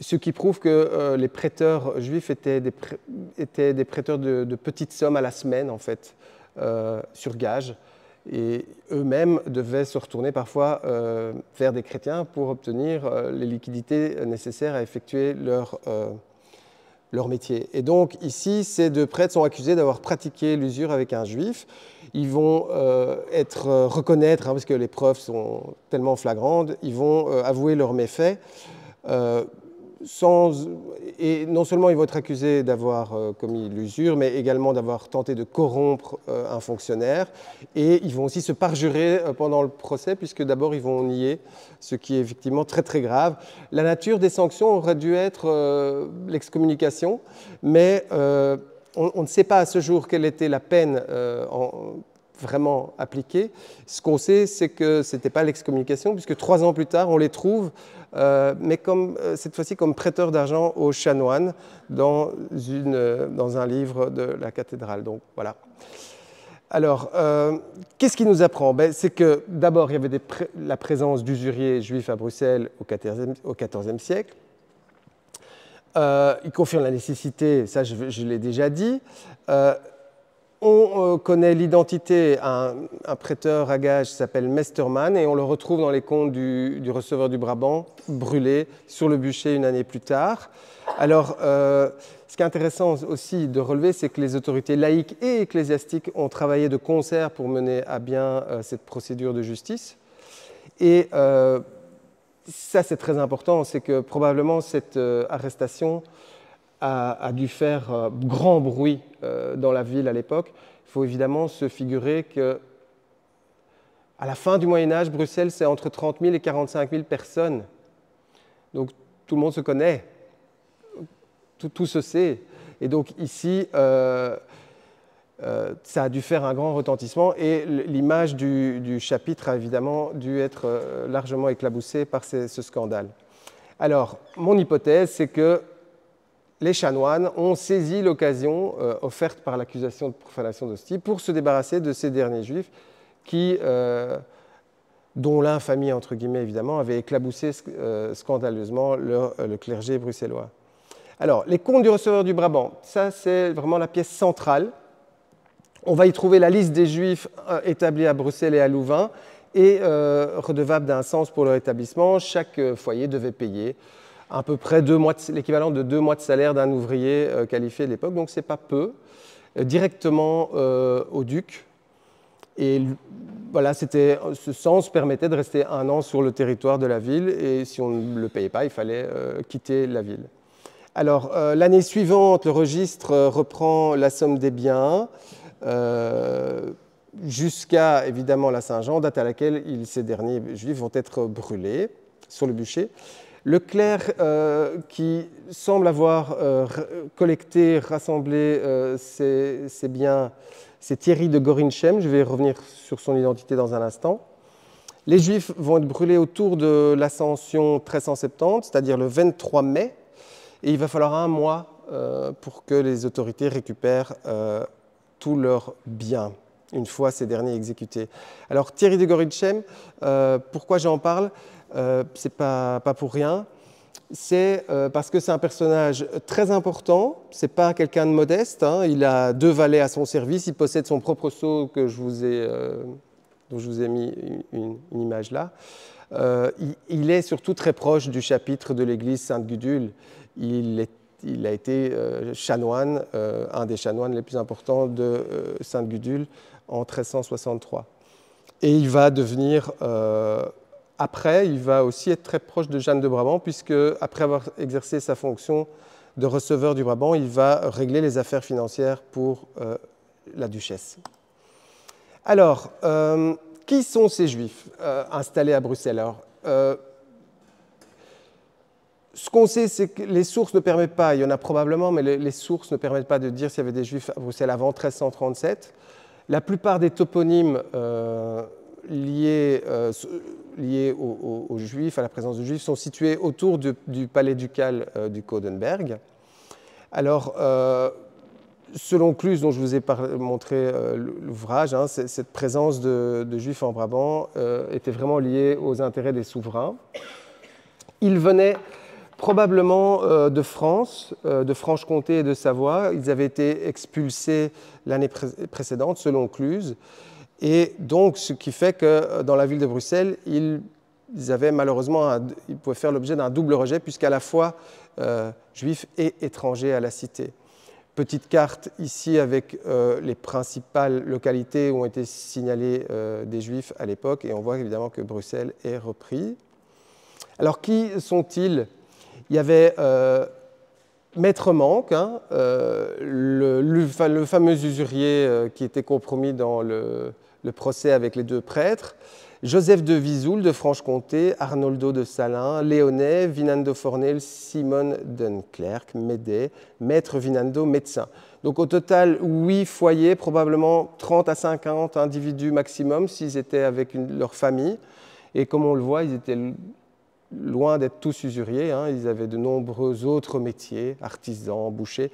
Ce qui prouve que les prêteurs juifs étaient des prêteurs de petites sommes à la semaine, en fait, sur gage. Et eux-mêmes devaient se retourner parfois vers des chrétiens pour obtenir les liquidités nécessaires à effectuer leur métier. Et donc ici, ces deux prêtres sont accusés d'avoir pratiqué l'usure avec un juif. Ils vont reconnaître, parce que les preuves sont tellement flagrantes, ils vont avouer leurs méfaits. Et non seulement ils vont être accusés d'avoir commis l'usure, mais également d'avoir tenté de corrompre un fonctionnaire. Et ils vont aussi se parjurer pendant le procès, puisque d'abord ils vont nier, ce qui est effectivement très très grave. La nature des sanctions aurait dû être l'excommunication, mais on ne sait pas à ce jour quelle était la peine vraiment appliqué. Ce qu'on sait, c'est que ce n'était pas l'excommunication, puisque 3 ans plus tard, on les trouve, mais cette fois-ci comme prêteurs d'argent aux chanoines dans un livre de la cathédrale. Donc voilà. Alors, qu'est-ce qui nous apprend? C'est que d'abord, il y avait la présence d'usuriers juifs à Bruxelles au XIVe siècle. Il confirme la nécessité, ça je l'ai déjà dit. On connaît l'identité, un prêteur à gages qui s'appelle Mesterman, et on le retrouve dans les comptes du receveur du Brabant, brûlé sur le bûcher une année plus tard. Alors, ce qui est intéressant aussi de relever, c'est que les autorités laïques et ecclésiastiques ont travaillé de concert pour mener à bien cette procédure de justice. Et ça, c'est très important, c'est que probablement cette arrestation a dû faire grand bruit dans la ville à l'époque. Il faut évidemment se figurer qu'à la fin du Moyen-Âge, Bruxelles, c'est entre 30 000 et 45 000 personnes. Donc tout le monde se connaît, tout se sait. Et donc ici, ça a dû faire un grand retentissement et l'image du chapitre a évidemment dû être largement éclaboussée par ce scandale. Alors, mon hypothèse, c'est que les chanoines ont saisi l'occasion offerte par l'accusation de profanation d'hostie pour se débarrasser de ces derniers juifs dont l'infamie, entre guillemets, évidemment, avait éclaboussé scandaleusement le clergé bruxellois. Alors, les comptes du receveur du Brabant, ça c'est vraiment la pièce centrale. On va y trouver la liste des juifs établis à Bruxelles et à Louvain et redevables d'un cens pour leur établissement. Chaque foyer devait payer à peu près l'équivalent de 2 mois de salaire d'un ouvrier qualifié de l'époque, donc ce n'est pas peu, directement au duc. Et voilà, ce cens permettait de rester 1 an sur le territoire de la ville, et si on ne le payait pas, il fallait quitter la ville. Alors, l'année suivante, le registre reprend la somme des biens, jusqu'à, évidemment, la Saint-Jean, date à laquelle ces derniers juifs vont être brûlés sur le bûcher. Le clerc qui semble avoir collecté, rassemblé ces biens, c'est Thierry de Gorinchem. Je vais revenir sur son identité dans un instant. Les Juifs vont être brûlés autour de l'Ascension 1370, c'est-à-dire le 23 mai, et il va falloir 1 mois pour que les autorités récupèrent tous leurs biens, une fois ces derniers exécutés. Alors Thierry de Gorinchem, pourquoi j'en parle? Ce n'est pas pour rien, c'est parce que c'est un personnage très important, ce n'est pas quelqu'un de modeste, hein. Il a 2 valets à son service, il possède son propre sceau dont je vous ai mis une image là. Il est surtout très proche du chapitre de l'église Sainte-Gudule. Il a été chanoine, un des chanoines les plus importants de Sainte-Gudule en 1363. Et il va devenir... Après, il va aussi être très proche de Jeanne de Brabant, puisque, après avoir exercé sa fonction de receveur du Brabant, il va régler les affaires financières pour la duchesse. Alors, qui sont ces Juifs installés à Bruxelles? Alors, ce qu'on sait, c'est que les sources ne permettent pas, il y en a probablement, mais les sources ne permettent pas de dire s'il y avait des Juifs à Bruxelles avant 1337. La plupart des toponymes liés aux Juifs, à la présence de Juifs, sont situés autour du palais ducal du Coudenberg. Alors, selon Cluse, dont je vous ai montré l'ouvrage, hein, cette présence de Juifs en Brabant était vraiment liée aux intérêts des souverains. Ils venaient probablement de France, de Franche-Comté et de Savoie. Ils avaient été expulsés l'année précédente, selon Cluse. Et donc, ce qui fait que dans la ville de Bruxelles, ils avaient malheureusement, ils pouvaient faire l'objet d'un double rejet, puisqu'à la fois juifs et étrangers à la cité. Petite carte ici avec les principales localités où ont été signalés des juifs à l'époque, et on voit évidemment que Bruxelles est repris. Alors, qui sont-ils? Il y avait Maître Manque, hein, le fameux usurier qui était compromis dans le procès avec les 2 prêtres, Joseph de Vizoul de Franche-Comté, Arnoldo de Salins, Léonet, Vinando Fornel, Simone Dunclerc, Médée, Maître Vinando, médecin. Donc au total, 8 foyers, probablement 30 à 50 individus maximum s'ils étaient avec leur famille. Et comme on le voit, ils étaient loin d'être tous usuriers, hein. Ils avaient de nombreux autres métiers, artisans, bouchers.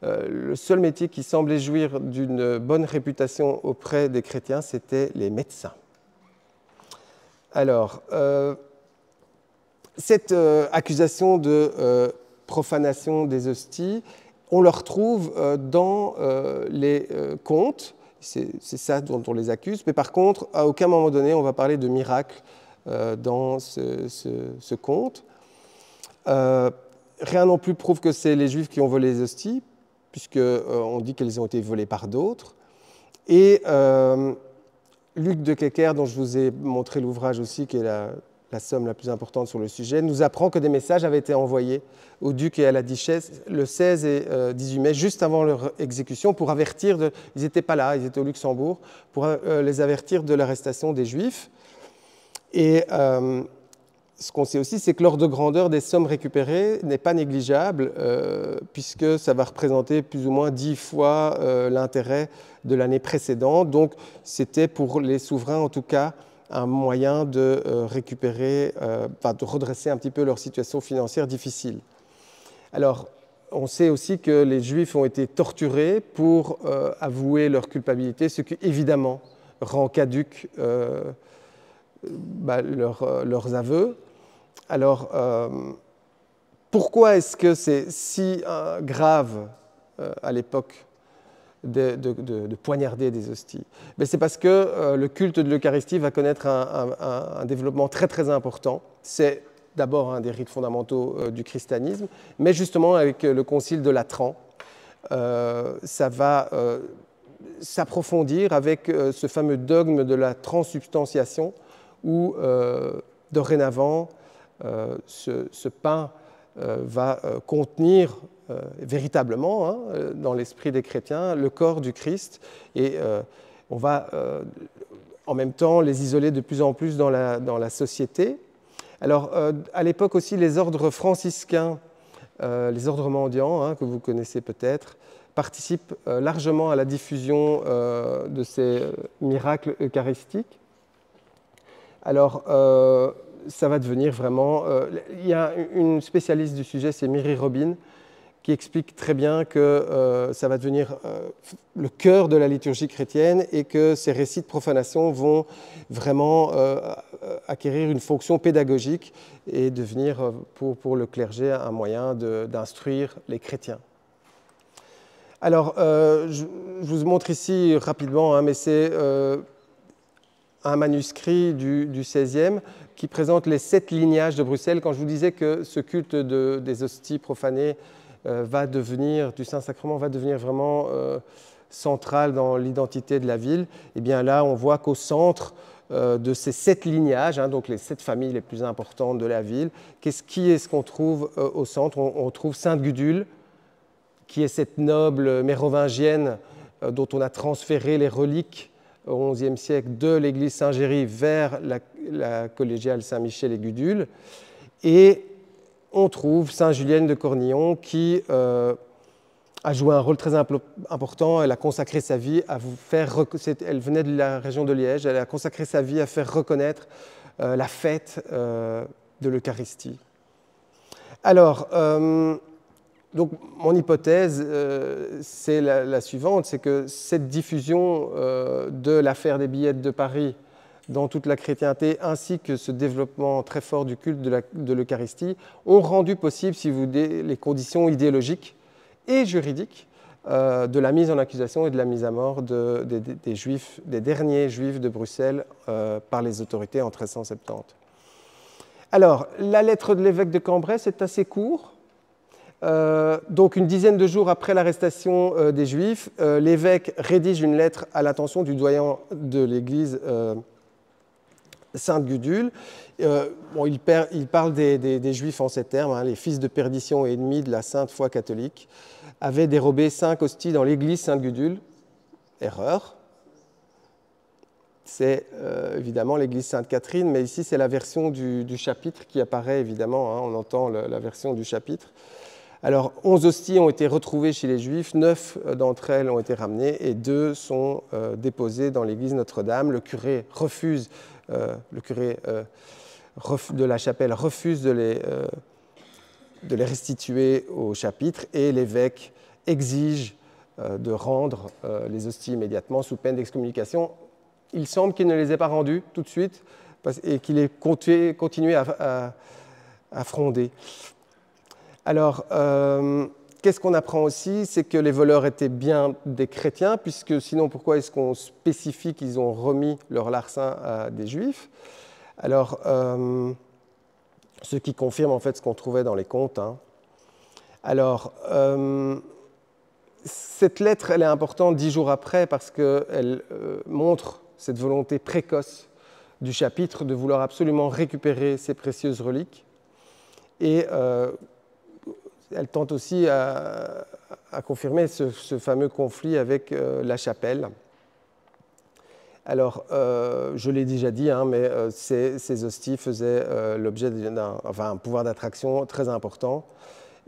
Le seul métier qui semblait jouir d'une bonne réputation auprès des chrétiens, c'était les médecins. Alors, cette accusation de profanation des hosties, on le retrouve dans les contes, c'est ça dont on les accuse, mais par contre, à aucun moment donné, on va parler de miracle dans ce conte. Rien non plus prouve que c'est les Juifs qui ont volé les hosties, puisqu'on dit qu'elles ont été volées par d'autres. Et Luc de Kecker, dont je vous ai montré l'ouvrage aussi, qui est la somme la plus importante sur le sujet, nous apprend que des messages avaient été envoyés au duc et à la duchesse le 16 et 18 mai, juste avant leur exécution, pour avertir, ils n'étaient pas là, ils étaient au Luxembourg, pour les avertir de l'arrestation des Juifs. Et ce qu'on sait aussi, c'est que l'ordre de grandeur des sommes récupérées n'est pas négligeable, puisque ça va représenter plus ou moins 10 fois l'intérêt de l'année précédente. Donc, c'était pour les souverains, en tout cas, un moyen de récupérer, de redresser un petit peu leur situation financière difficile. Alors, on sait aussi que les Juifs ont été torturés pour avouer leur culpabilité, ce qui, évidemment, rend caduque leurs aveux. Alors, pourquoi est-ce que c'est si grave à l'époque de poignarder des hosties? C'est parce que le culte de l'Eucharistie va connaître un développement très très important. C'est d'abord un des rites fondamentaux du christianisme, mais justement avec le concile de Latran, ça va s'approfondir avec ce fameux dogme de la transsubstantiation, où dorénavant ce pain va contenir véritablement, hein, dans l'esprit des chrétiens, le corps du Christ, et on va en même temps les isoler de plus en plus dans la société. Alors, à l'époque aussi, les ordres franciscains, les ordres mendiants, hein, que vous connaissez peut-être, participent largement à la diffusion de ces miracles eucharistiques. Alors, ça va devenir vraiment... il y a une spécialiste du sujet, c'est Miri Robin, qui explique très bien que ça va devenir le cœur de la liturgie chrétienne et que ces récits de profanation vont vraiment acquérir une fonction pédagogique et devenir pour le clergé un moyen d'instruire les chrétiens. Alors, je vous montre ici rapidement, hein, mais c'est un manuscrit du XVIe qui présente les 7 lignages de Bruxelles. Quand je vous disais que ce culte des hosties profanées du Saint-Sacrement va devenir vraiment central dans l'identité de la ville, et bien là, on voit qu'au centre de ces 7 lignages, hein, donc les 7 familles les plus importantes de la ville, qui est-ce qu'on trouve au centre? On trouve Sainte Gudule, qui est cette noble mérovingienne dont on a transféré les reliques au XIe siècle de l'église Saint-Géry vers la collégiale Saint-Michel et Gudule. Et on trouve Sainte-Julienne de Cornillon qui a joué un rôle très important. Elle a consacré sa vie à elle venait de la région de Liège, elle a consacré sa vie à faire reconnaître la fête de l'Eucharistie. Alors, donc, mon hypothèse, c'est la suivante, c'est que cette diffusion de l'affaire des billettes de Paris dans toute la chrétienté, ainsi que ce développement très fort du culte de l'Eucharistie, ont rendu possible, si vous voulez, les conditions idéologiques et juridiques de la mise en accusation et de la mise à mort des Juifs, des derniers Juifs de Bruxelles par les autorités en 1370. Alors, la lettre de l'évêque de Cambrai, c'est assez court. Donc une dizaine de jours après l'arrestation des Juifs, l'évêque rédige une lettre à l'attention du doyen de l'église Sainte-Gudule. Il parle des Juifs en ces termes, hein, les fils de perdition et ennemis de la sainte foi catholique avaient dérobé 5 hosties dans l'église Sainte-Gudule. Erreur. c'est évidemment l'église Sainte-Catherine, mais ici c'est la version du chapitre qui apparaît évidemment, hein, on entend la version du chapitre. Alors 11 hosties ont été retrouvées chez les Juifs, 9 d'entre elles ont été ramenées et 2 sont déposées dans l'église Notre-Dame. Le curé refuse, de la chapelle refuse de les restituer au chapitre et l'évêque exige de rendre les hosties immédiatement sous peine d'excommunication. Il semble qu'il ne les ait pas rendues tout de suite et qu'il ait continué à fronder. Alors, qu'est-ce qu'on apprend aussi? C'est que les voleurs étaient bien des chrétiens, puisque sinon, pourquoi est-ce qu'on spécifie qu'ils ont remis leur larcin à des juifs? Alors, ce qui confirme en fait ce qu'on trouvait dans les contes. Hein. Alors, cette lettre, elle est importante 10 jours après, parce qu'elle montre cette volonté précoce du chapitre de vouloir absolument récupérer ces précieuses reliques. Et elle tente aussi à confirmer ce fameux conflit avec la chapelle. Alors, je l'ai déjà dit, hein, mais ces hosties faisaient l'objet d'un pouvoir d'attraction très important.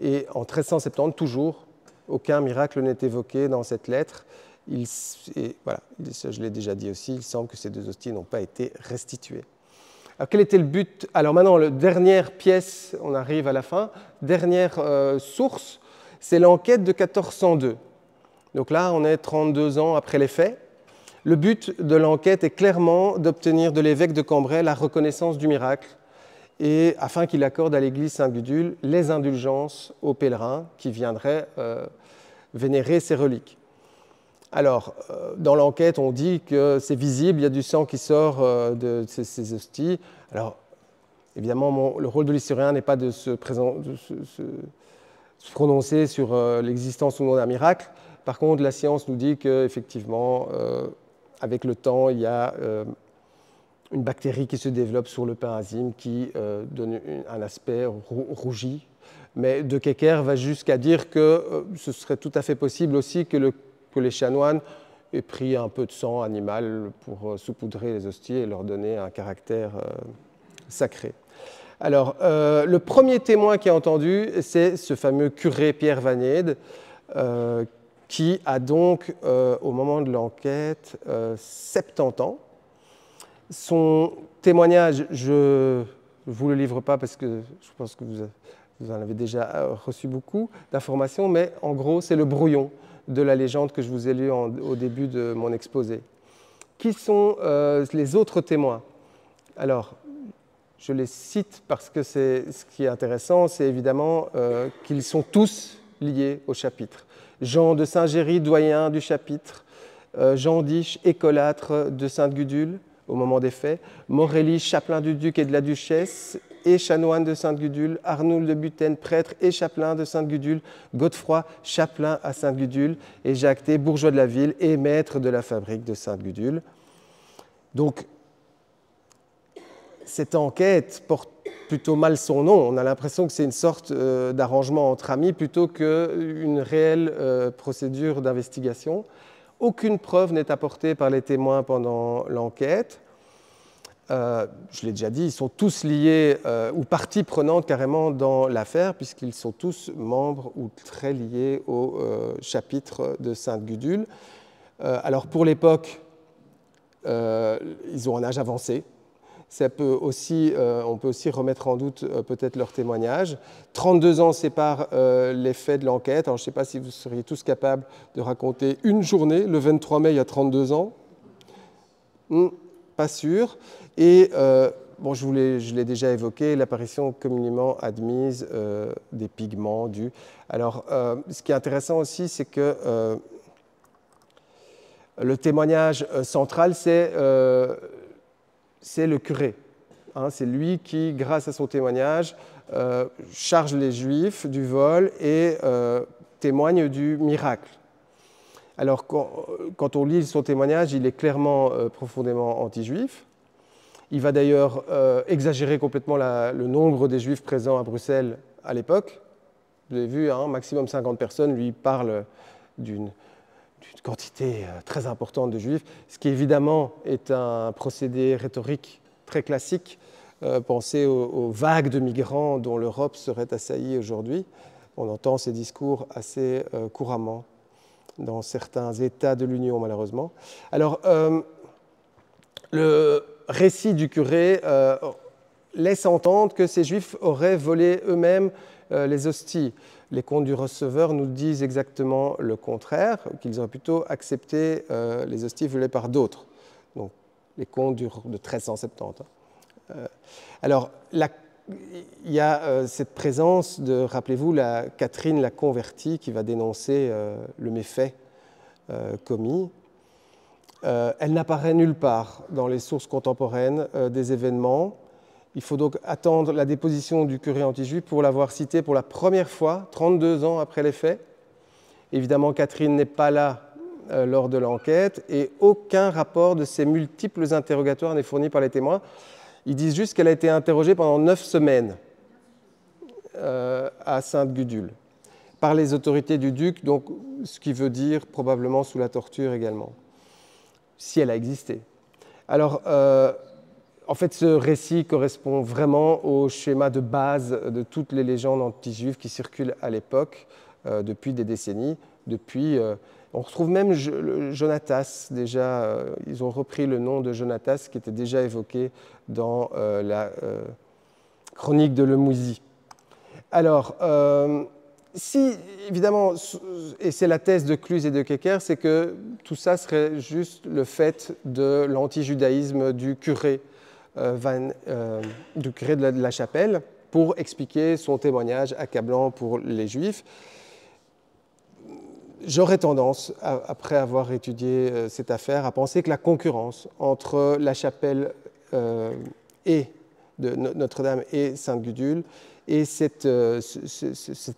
Et en 1370, toujours, aucun miracle n'est évoqué dans cette lettre. Voilà, je l'ai déjà dit aussi, il semble que ces 2 hosties n'ont pas été restituées. Alors, quel était le but? Alors maintenant, la dernière pièce, on arrive à la fin, dernière source, c'est l'enquête de 1402. Donc là, on est 32 ans après les faits. Le but de l'enquête est clairement d'obtenir de l'évêque de Cambrai la reconnaissance du miracle, et afin qu'il accorde à l'église Saint-Gudule les indulgences aux pèlerins qui viendraient vénérer ces reliques. Alors, dans l'enquête, on dit que c'est visible, il y a du sang qui sort de ces hosties. Alors, évidemment, le rôle de l'historien n'est pas de se prononcer sur l'existence ou non d'un miracle. Par contre, la science nous dit qu'effectivement, avec le temps, il y a une bactérie qui se développe sur le parenchyme qui donne un aspect rougi. Mais De Kecker va jusqu'à dire que ce serait tout à fait possible aussi que les chanoines aient pris un peu de sang animal pour saupoudrer les hosties et leur donner un caractère sacré. Alors, le premier témoin qui est entendu, c'est ce fameux curé Pierre Vanède, qui a donc, au moment de l'enquête, 70 ans. Son témoignage, je ne vous le livre pas parce que je pense que vous en avez déjà reçu beaucoup d'informations, mais en gros, c'est le brouillon de la légende que je vous ai lu au début de mon exposé. Qui sont les autres témoins? Alors, je les cite parce que ce qui est intéressant, c'est évidemment qu'ils sont tous liés au chapitre. Jean de Saint-Géry, doyen du chapitre, Jean d'Iche, écolâtre de Sainte-Gudule au moment des faits, Morelli, chapelain du duc et de la duchesse, et chanoine de Sainte-Gudule, Arnoul de Butaine, prêtre et chapelain de Sainte-Gudule, Godefroy, chapelain à Sainte-Gudule, et Jacques T, bourgeois de la ville et maître de la fabrique de Sainte-Gudule. Donc, cette enquête porte plutôt mal son nom. On a l'impression que c'est une sorte d'arrangement entre amis plutôt qu'une réelle procédure d'investigation. Aucune preuve n'est apportée par les témoins pendant l'enquête. Je l'ai déjà dit, ils sont tous liés ou partie prenante carrément dans l'affaire, puisqu'ils sont tous membres ou très liés au chapitre de Sainte-Gudule. Alors pour l'époque, ils ont un âge avancé. On peut aussi remettre en doute peut-être leur témoignage. 32 ans séparent les faits de l'enquête. Alors je ne sais pas si vous seriez tous capables de raconter une journée, le 23 mai, il y a 32 ans. Pas sûr. Et bon, je l'ai déjà évoqué, l'apparition communément admise des pigments dus. Alors, ce qui est intéressant aussi, c'est que le témoignage central, c'est le curé. Hein, c'est lui qui, grâce à son témoignage, charge les Juifs du vol et témoigne du miracle. Alors, quand on lit son témoignage, il est clairement profondément anti-juif. Il va d'ailleurs exagérer complètement le nombre des Juifs présents à Bruxelles à l'époque. Vous avez vu, hein, maximum 50 personnes, lui parle d'une d'une quantité très importante de Juifs, ce qui évidemment est un procédé rhétorique très classique. Pensez aux vagues de migrants dont l'Europe serait assaillie aujourd'hui. On entend ces discours assez couramment dans certains États de l'Union, malheureusement. Alors, le récit du curé laisse entendre que ces Juifs auraient volé eux-mêmes les hosties. Les contes du receveur nous disent exactement le contraire, qu'ils auraient plutôt accepté les hosties volées par d'autres. Donc, les contes de 1370. Alors, il y a cette présence de, rappelez-vous, Catherine la convertie qui va dénoncer le méfait commis. Elle n'apparaît nulle part dans les sources contemporaines des événements. Il faut donc attendre la déposition du curé anti-juif pour l'avoir citée pour la première fois, 32 ans après les faits. Évidemment, Catherine n'est pas là lors de l'enquête et aucun rapport de ces multiples interrogatoires n'est fourni par les témoins. Ils disent juste qu'elle a été interrogée pendant 9 semaines à Sainte-Gudule par les autorités du duc, donc, ce qui veut dire probablement sous la torture également, si elle a existé. Alors, en fait, ce récit correspond vraiment au schéma de base de toutes les légendes anti-juives qui circulent à l'époque, depuis des décennies. On retrouve même Jonatas, déjà, ils ont repris le nom de Jonatas qui était déjà évoqué dans la chronique de Lemouzy. Alors, si, évidemment, et c'est la thèse de Cluse et de Kecker, c'est que tout ça serait juste le fait de l'antijudaïsme du curé de la Chapelle pour expliquer son témoignage accablant pour les Juifs. J'aurais tendance, après avoir étudié cette affaire, à penser que la concurrence entre la Chapelle et de Notre-Dame et Sainte-Gudule et cet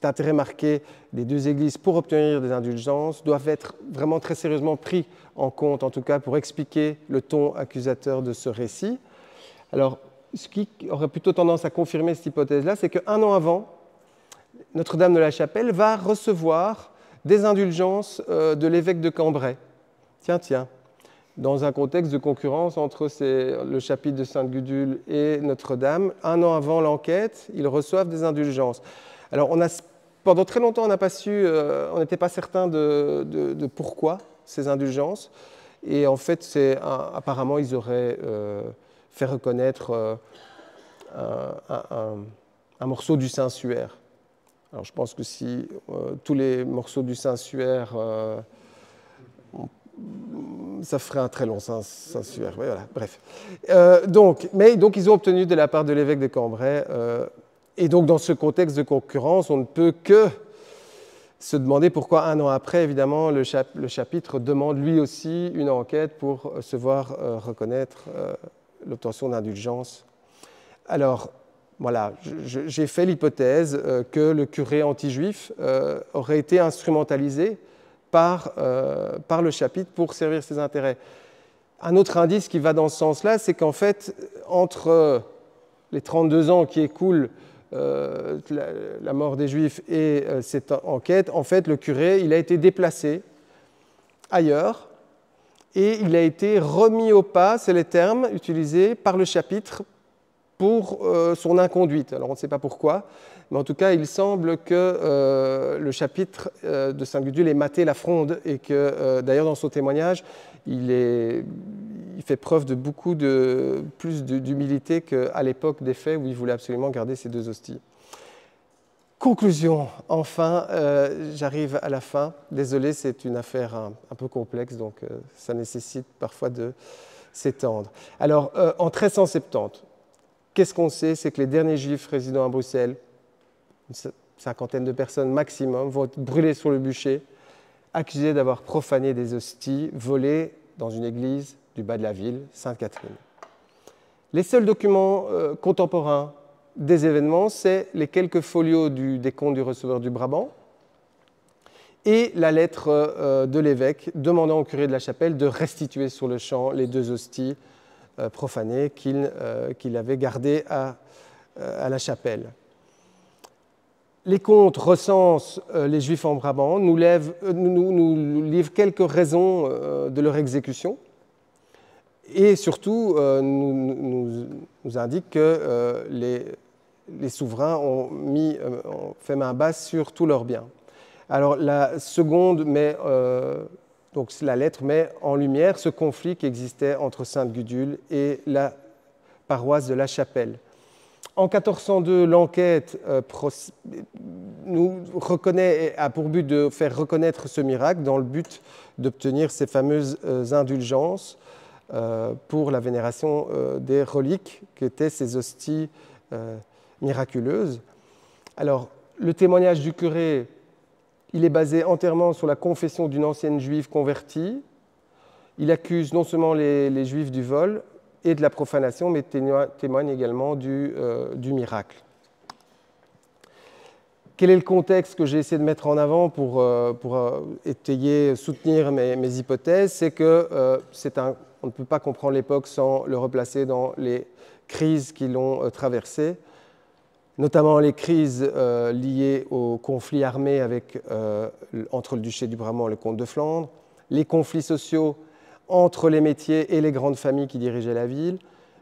intérêt marqué des deux églises pour obtenir des indulgences doivent être vraiment très sérieusement pris en compte, en tout cas pour expliquer le ton accusateur de ce récit. Alors, ce qui aurait plutôt tendance à confirmer cette hypothèse-là, c'est qu'un an avant, Notre-Dame de la Chapelle va recevoir des indulgences de l'évêque de Cambrai. Tiens, dans un contexte de concurrence entre le chapitre de Sainte-Gudule et Notre-Dame, un an avant l'enquête, ils reçoivent des indulgences. Alors, pendant très longtemps, on n'a pas su, on n'était pas certain de pourquoi ces indulgences. Et en fait, apparemment, ils auraient fait reconnaître un morceau du Saint-Suaire. Alors, je pense que si tous les morceaux du Saint-Suaire, ça ferait un très long Saint-Suaire. Voilà, bref. Donc, ils ont obtenu de la part de l'évêque de Cambrai. Et donc, dans ce contexte de concurrence, on ne peut que se demander pourquoi, un an après, évidemment, le chapitre demande lui aussi une enquête pour se voir reconnaître l'obtention d'indulgence. Alors, voilà, j'ai fait l'hypothèse que le curé anti-juif aurait été instrumentalisé par le chapitre pour servir ses intérêts. Un autre indice qui va dans ce sens-là, c'est qu'en fait, entre les 32 ans qui écoulent la mort des Juifs et cette enquête, en fait, le curé, il a été déplacé ailleurs et il a été remis au pas, c'est les termes utilisés par le chapitre pour son inconduite. Alors on ne sait pas pourquoi, mais en tout cas, il semble que le chapitre de Sainte-Gudule ait maté la fronde et que, d'ailleurs, dans son témoignage, il fait preuve de plus d'humilité qu'à l'époque des faits où il voulait absolument garder ces deux hosties. Conclusion, enfin, j'arrive à la fin. Désolé, c'est une affaire un peu complexe, donc ça nécessite parfois de s'étendre. Alors, en 1370, qu'est-ce qu'on sait? C'est que les derniers Juifs résidant à Bruxelles, une cinquantaine de personnes maximum, vont être brûlés sur le bûcher, accusés d'avoir profané des hosties volées dans une église du bas de la ville, Sainte-Catherine. Les seuls documents contemporains des événements, c'est les quelques folios des comptes du receveur du Brabant et la lettre de l'évêque demandant au curé de la chapelle de restituer sur le champ les deux hosties profanées qu'il avait gardées à la chapelle. Les contes recensent les Juifs en Brabant, nous livrent quelques raisons de leur exécution et surtout nous indiquent que les souverains ont fait main basse sur tous leurs biens. Alors la seconde donc la lettre met en lumière ce conflit qui existait entre Sainte-Gudule et la paroisse de La Chapelle. En 1402, l'enquête a pour but de faire reconnaître ce miracle dans le but d'obtenir ces fameuses indulgences pour la vénération des reliques qui étaient ces hosties miraculeuses. Alors, le témoignage du curé, il est basé entièrement sur la confession d'une ancienne juive convertie. Il accuse non seulement les juifs du vol et de la profanation, mais témoigne également du miracle. Quel est le contexte que j'ai essayé de mettre en avant pour soutenir mes hypothèses? C'est que on ne peut pas comprendre l'époque sans le replacer dans les crises qui l'ont traversée, notamment les crises liées au conflit armé entre le duché du Brabant et le comte de Flandre, les conflits sociaux entre les métiers et les grandes familles qui dirigeaient la ville,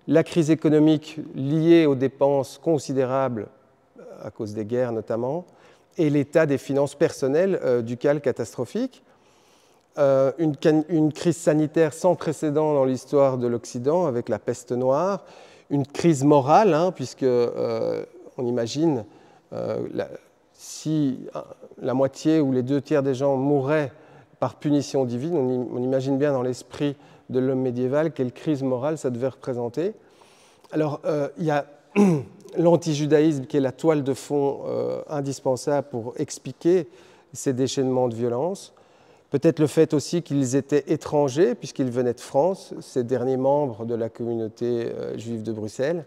la crise économique liée aux dépenses considérables à cause des guerres notamment, et l'état des finances personnelles ducales catastrophique, une crise sanitaire sans précédent dans l'histoire de l'Occident avec la peste noire, une crise morale, puisque on imagine si la moitié ou les 2 tiers des gens mourraient par punition divine, on imagine bien dans l'esprit de l'homme médiéval quelle crise morale ça devait représenter. Alors, il y a l'antijudaïsme qui est la toile de fond indispensable pour expliquer ces déchaînements de violence. Peut-être le fait aussi qu'ils étaient étrangers, puisqu'ils venaient de France, ces derniers membres de la communauté juive de Bruxelles.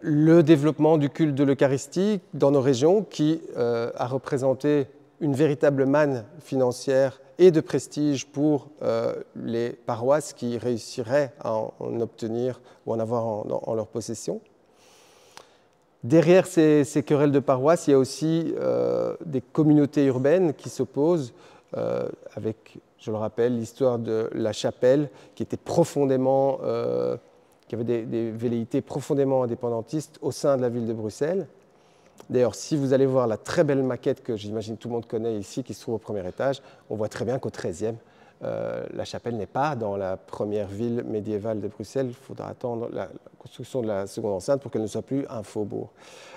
Le développement du culte de l'Eucharistie dans nos régions qui a représenté une véritable manne financière et de prestige pour les paroisses qui réussiraient à en obtenir ou en avoir en leur possession. Derrière ces querelles de paroisses, il y a aussi des communautés urbaines qui s'opposent avec, je le rappelle, l'histoire de La Chapelle qui était profondément, qui avait des velléités profondément indépendantistes au sein de la ville de Bruxelles. D'ailleurs, si vous allez voir la très belle maquette que j'imagine tout le monde connaît ici, qui se trouve au premier étage, on voit très bien qu'au XIIIe, La Chapelle n'est pas dans la première ville médiévale de Bruxelles. Il faudra attendre la construction de la seconde enceinte pour qu'elle ne soit plus un faubourg.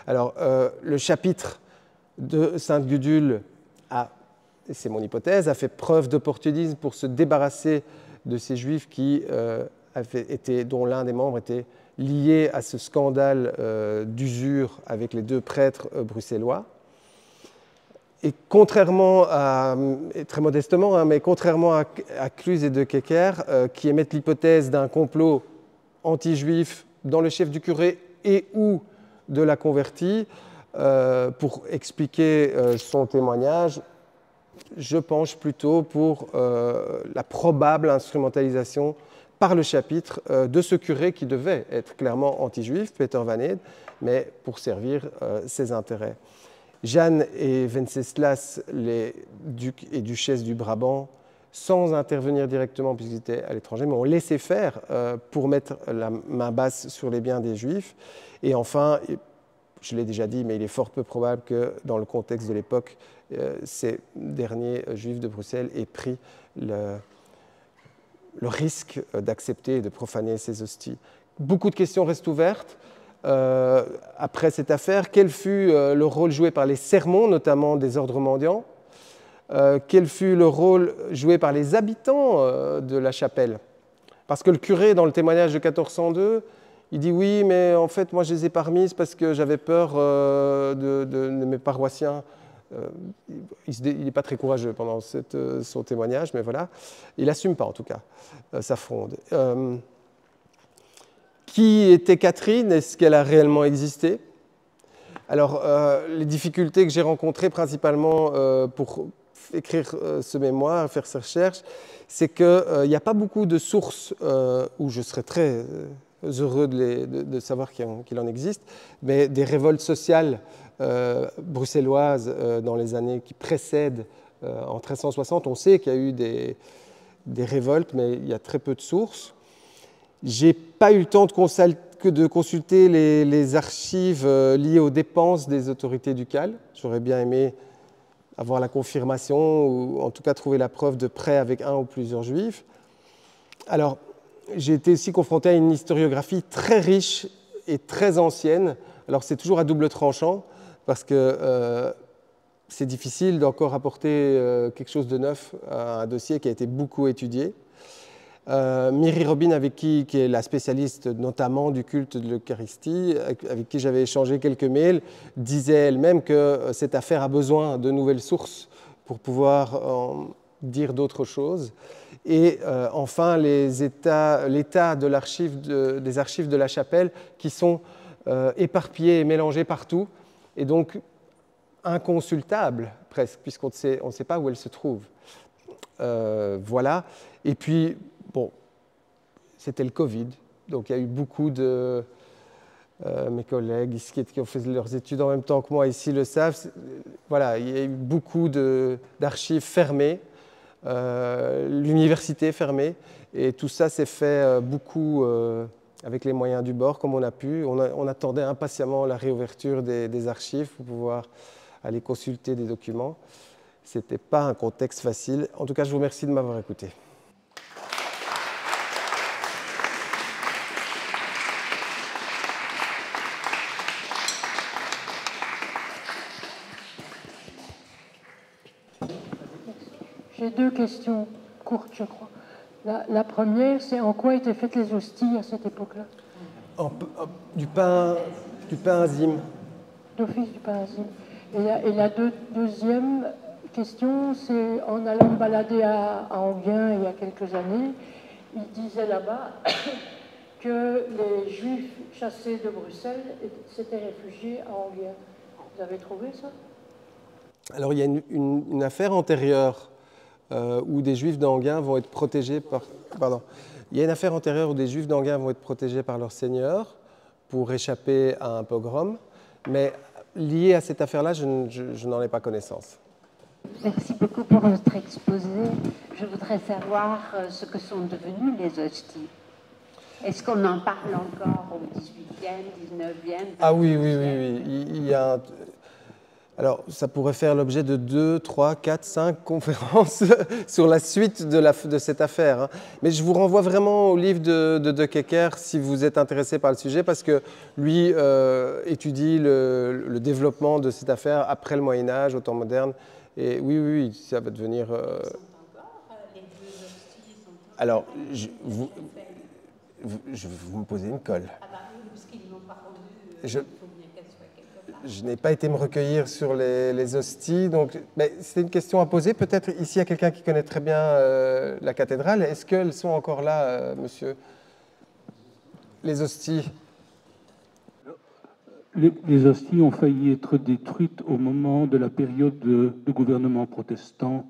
Alors, le chapitre de Sainte-Gudule c'est mon hypothèse, a fait preuve d'opportunisme pour se débarrasser de ces juifs dont l'un des membres était lié à ce scandale d'usure avec les 2 prêtres bruxellois. Et contrairement très modestement, mais contrairement à Cluse et de Kecker, qui émettent l'hypothèse d'un complot anti-juif dans le chef du curé et ou de la convertie, pour expliquer son témoignage, je penche plutôt pour la probable instrumentalisation par le chapitre de ce curé qui devait être clairement anti-juif, Peter Van Ede, mais pour servir ses intérêts. Jeanne et Wenceslas, les ducs et duchesses du Brabant, sans intervenir directement puisqu'ils étaient à l'étranger, mais ont laissé faire pour mettre la main basse sur les biens des Juifs. Et enfin, je l'ai déjà dit, mais il est fort peu probable que dans le contexte de l'époque, ces derniers Juifs de Bruxelles aient pris le risque d'accepter et de profaner ces hosties. Beaucoup de questions restent ouvertes. Après cette affaire, quel fut le rôle joué par les sermons, notamment des ordres mendiants? Quel fut le rôle joué par les habitants de La Chapelle? Parce que le curé, dans le témoignage de 1402, il dit « Oui, mais en fait, moi, je les ai pas remises parce que j'avais peur de mes paroissiens. » Il n'est pas très courageux pendant son témoignage, mais voilà. Il n'assume pas, en tout cas, sa fronde. Qui était Catherine? Est-ce qu'elle a réellement existé? Alors, les difficultés que j'ai rencontrées principalement pour écrire ce mémoire, faire ces recherches, c'est qu'il n'y a pas beaucoup de sources où je serais très heureux de savoir qu'il en existe, mais des révoltes sociales bruxelloise dans les années qui précèdent en 1360. On sait qu'il y a eu des révoltes, mais il y a très peu de sources. Je n'ai pas eu le temps de consulter les archives liées aux dépenses des autorités ducales. J'aurais bien aimé avoir la confirmation ou en tout cas trouver la preuve de prêt avec un ou plusieurs juifs. Alors, j'ai été aussi confronté à une historiographie très riche et très ancienne. Alors, c'est toujours à double tranchant parce que c'est difficile d'encore apporter quelque chose de neuf à un dossier qui a été beaucoup étudié. Miri Robin, qui est la spécialiste notamment du culte de l'Eucharistie, avec qui j'avais échangé quelques mails, disait elle-même que cette affaire a besoin de nouvelles sources pour pouvoir dire d'autres choses. Et enfin, l'état des archives de la chapelle qui sont éparpillées et mélangées partout, et donc inconsultables presque, puisqu'on ne sait pas où elles se trouvent. Voilà. Et puis, bon, c'était le Covid, donc il y a eu beaucoup de mes collègues ici qui ont fait leurs études en même temps que moi ici le savent. Voilà, il y a eu beaucoup d'archives fermées, l'université fermée, et tout ça s'est fait beaucoup avec les moyens du bord, comme on a pu. On attendait impatiemment la réouverture des archives pour pouvoir aller consulter des documents. Ce n'était pas un contexte facile. En tout cas, je vous remercie de m'avoir écouté. J'ai deux questions courtes, je crois. La première, c'est en quoi étaient faites les hosties à cette époque-là? Du pain azyme. D'office du pain azyme. Et la deuxième question, c'est en allant me balader à Enghien il y a quelques années, il disait là-bas que les Juifs chassés de Bruxelles s'étaient réfugiés à Enghien. Vous avez trouvé ça? Alors il y a une affaire antérieure où des Juifs d'Enghien vont être protégés par... Pardon. Il y a une affaire antérieure où des Juifs d'Enghien vont être protégés par leur seigneur pour échapper à un pogrom, mais lié à cette affaire-là, je n'en ai pas connaissance. Merci beaucoup pour votre exposé. Je voudrais savoir ce que sont devenus les hosties. Est-ce qu'on en parle encore au 18e, 19e? Ah oui. Il y a Alors, ça pourrait faire l'objet de 2, 3, 4, 5 conférences sur la suite de cette affaire. Hein. Mais je vous renvoie vraiment au livre de Kecker si vous êtes intéressé par le sujet, parce que lui étudie le développement de cette affaire après le Moyen-Âge, au temps moderne. Et oui, ça va devenir... Alors, vous me posez une colle. Ah bah oui, parce qu'ils n'ont pas rendu... Je n'ai pas été me recueillir sur les hosties, donc c'est une question à poser. Peut-être ici, il y a quelqu'un qui connaît très bien la cathédrale. Est-ce qu'elles sont encore là, monsieur? Les hosties? Les hosties ont failli être détruites au moment de la période de gouvernement protestant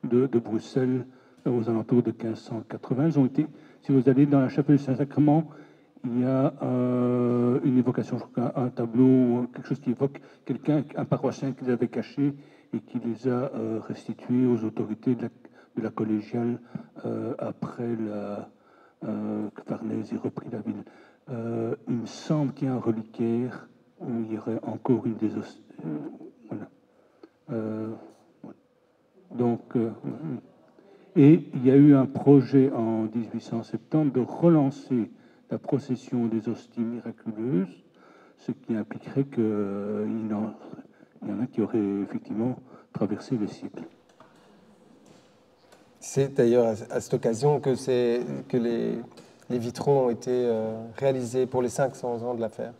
de Bruxelles, aux alentours de 1580. Elles ont été, si vous allez dans la chapelle du Saint-Sacrement, il y a une évocation, je crois, un tableau, quelque chose qui évoque un paroissien qui les avait cachés et qui les a restitués aux autorités de la collégiale après que Farnèse ait repris la ville. Il me semble qu'il y a un reliquaire où il y aurait encore une des hosties. Voilà. Donc, et il y a eu un projet en 1870 de relancer la procession des hosties miraculeuses, ce qui impliquerait qu'il y en a qui auraient effectivement traversé les siècles. C'est d'ailleurs à cette occasion que les vitraux ont été réalisés pour les 500 ans de l'affaire.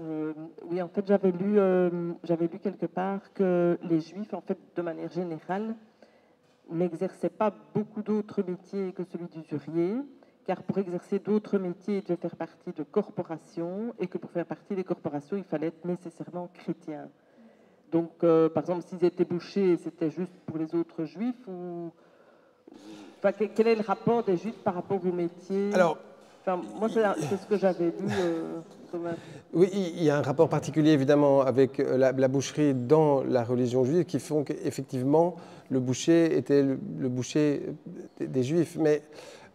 Oui, en fait, j'avais lu quelque part que les Juifs, en fait, de manière générale, n'exerçaient pas beaucoup d'autres métiers que celui d'usurier, car pour exercer d'autres métiers, ils devaient faire partie de corporations, et que pour faire partie des corporations, il fallait être nécessairement chrétien. Donc, par exemple, s'ils étaient bouchers, c'était juste pour les autres Juifs, ou... Enfin, quel est le rapport des Juifs par rapport au métier? Alors, enfin, moi, c'est ce que j'avais lu Thomas? Oui, il y a un rapport particulier évidemment avec la boucherie dans la religion juive qui font qu'effectivement le boucher était le boucher des Juifs. Mais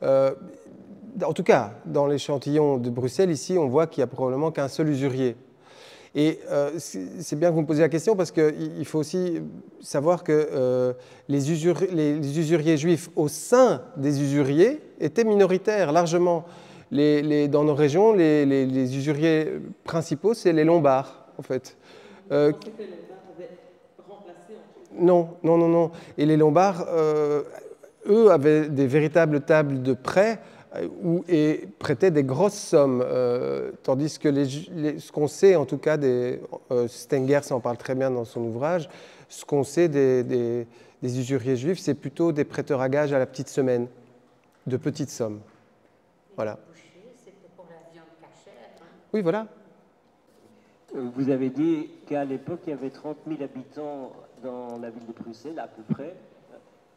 en tout cas, dans l'échantillon de Bruxelles, ici, on voit qu'il n'y a probablement qu'un seul usurier. Et c'est bien que vous me posiez la question parce qu'il faut aussi savoir que les usuriers juifs au sein des usuriers étaient minoritaires largement. Dans nos régions, les usuriers principaux, c'est les Lombards, en fait. Non. Et les Lombards, eux, avaient des véritables tables de prêt et prêtaient des grosses sommes, tandis que ce qu'on sait, en tout cas, Stengers en parle très bien dans son ouvrage, ce qu'on sait des usuriers juifs, c'est plutôt des prêteurs à gages à la petite semaine, de petites sommes. Voilà. Oui, voilà. Vous avez dit qu'à l'époque, il y avait 30 000 habitants dans la ville de Bruxelles, à peu près.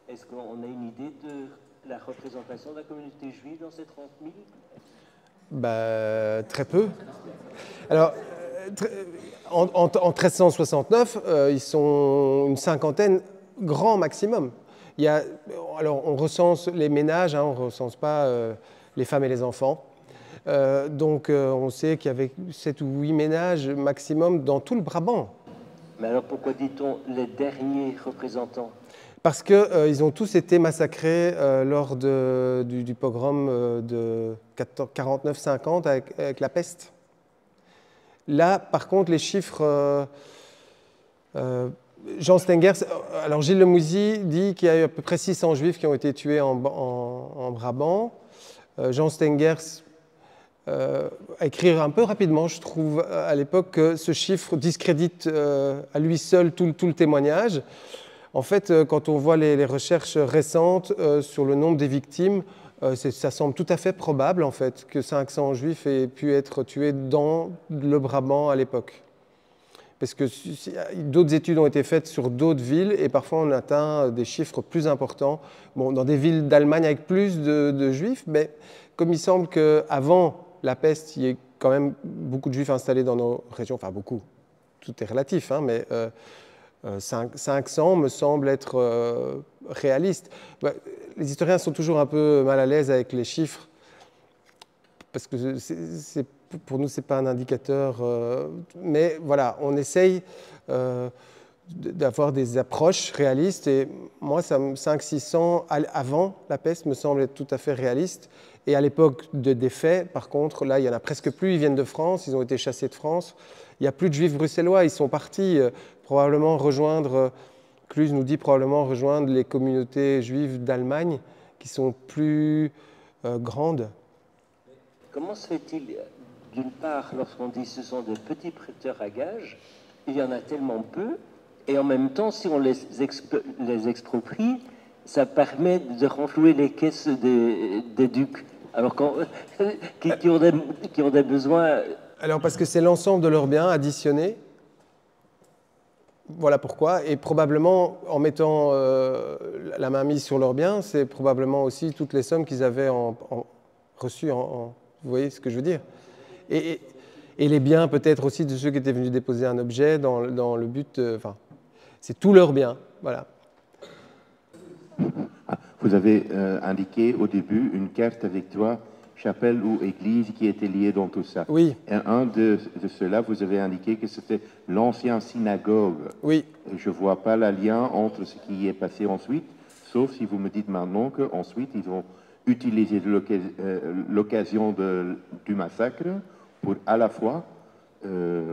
Est-ce qu'on a une idée de la représentation de la communauté juive dans ces 30 000 ? Très peu. Alors, en 1369, ils sont une cinquantaine, grand maximum. Alors, on recense les ménages, on ne recense pas les femmes et les enfants. Donc, on sait qu'il y avait 7 ou 8 ménages maximum dans tout le Brabant. Mais alors, pourquoi dit-on les derniers représentants ? Parce qu'ils ont tous été massacrés lors du pogrom de 49-50 avec la peste. Là, par contre, les chiffres... Jean Stengers, alors Gilles Lemouzy dit qu'il y a eu à peu près 600 juifs qui ont été tués en Brabant. Jean Stengers a écrit un peu rapidement, je trouve, à l'époque, que ce chiffre discrédite à lui seul tout le témoignage. En fait, quand on voit les recherches récentes sur le nombre des victimes, ça semble tout à fait probable, en fait, que 500 juifs aient pu être tués dans le Brabant à l'époque. Parce que d'autres études ont été faites sur d'autres villes et parfois on atteint des chiffres plus importants. Bon, dans des villes d'Allemagne avec plus de juifs, mais comme il semble qu'avant la peste, il y ait quand même beaucoup de juifs installés dans nos régions, enfin beaucoup, tout est relatif, mais 500 me semble être réaliste. Les historiens sont toujours un peu mal à l'aise avec les chiffres, parce que pour nous, ce n'est pas un indicateur. Mais voilà, on essaye d'avoir des approches réalistes. Et moi, 500-600 avant la peste me semble être tout à fait réaliste. Et à l'époque des faits, par contre, là, il n'y en a presque plus. Ils viennent de France, ils ont été chassés de France. Il n'y a plus de juifs bruxellois. Ils sont partis probablement rejoindre, Cluse nous dit probablement rejoindre les communautés juives d'Allemagne qui sont plus grandes. Comment se fait-il, d'une part, lorsqu'on dit que ce sont des petits prêteurs à gages, il y en a tellement peu, et en même temps, si on les exproprie, ça permet de renflouer les caisses des ducs, alors qui ont des besoins... Alors parce que c'est l'ensemble de leurs biens additionnés. Voilà pourquoi. Et probablement, en mettant la main mise sur leurs biens, c'est probablement aussi toutes les sommes qu'ils avaient reçues vous voyez ce que je veux dire ? Et les biens peut-être aussi de ceux qui étaient venus déposer un objet dans le but... c'est tous leurs biens, voilà. Vous avez indiqué au début une carte avec toi, chapelle ou église, qui était liée dans tout ça. Oui. Et un de ceux-là, vous avez indiqué que c'était l'ancienne synagogue. Oui. Et je ne vois pas le lien entre ce qui est passé ensuite, sauf si vous me dites maintenant qu'ensuite ils ont utilisé l'occasion du massacre pour à la fois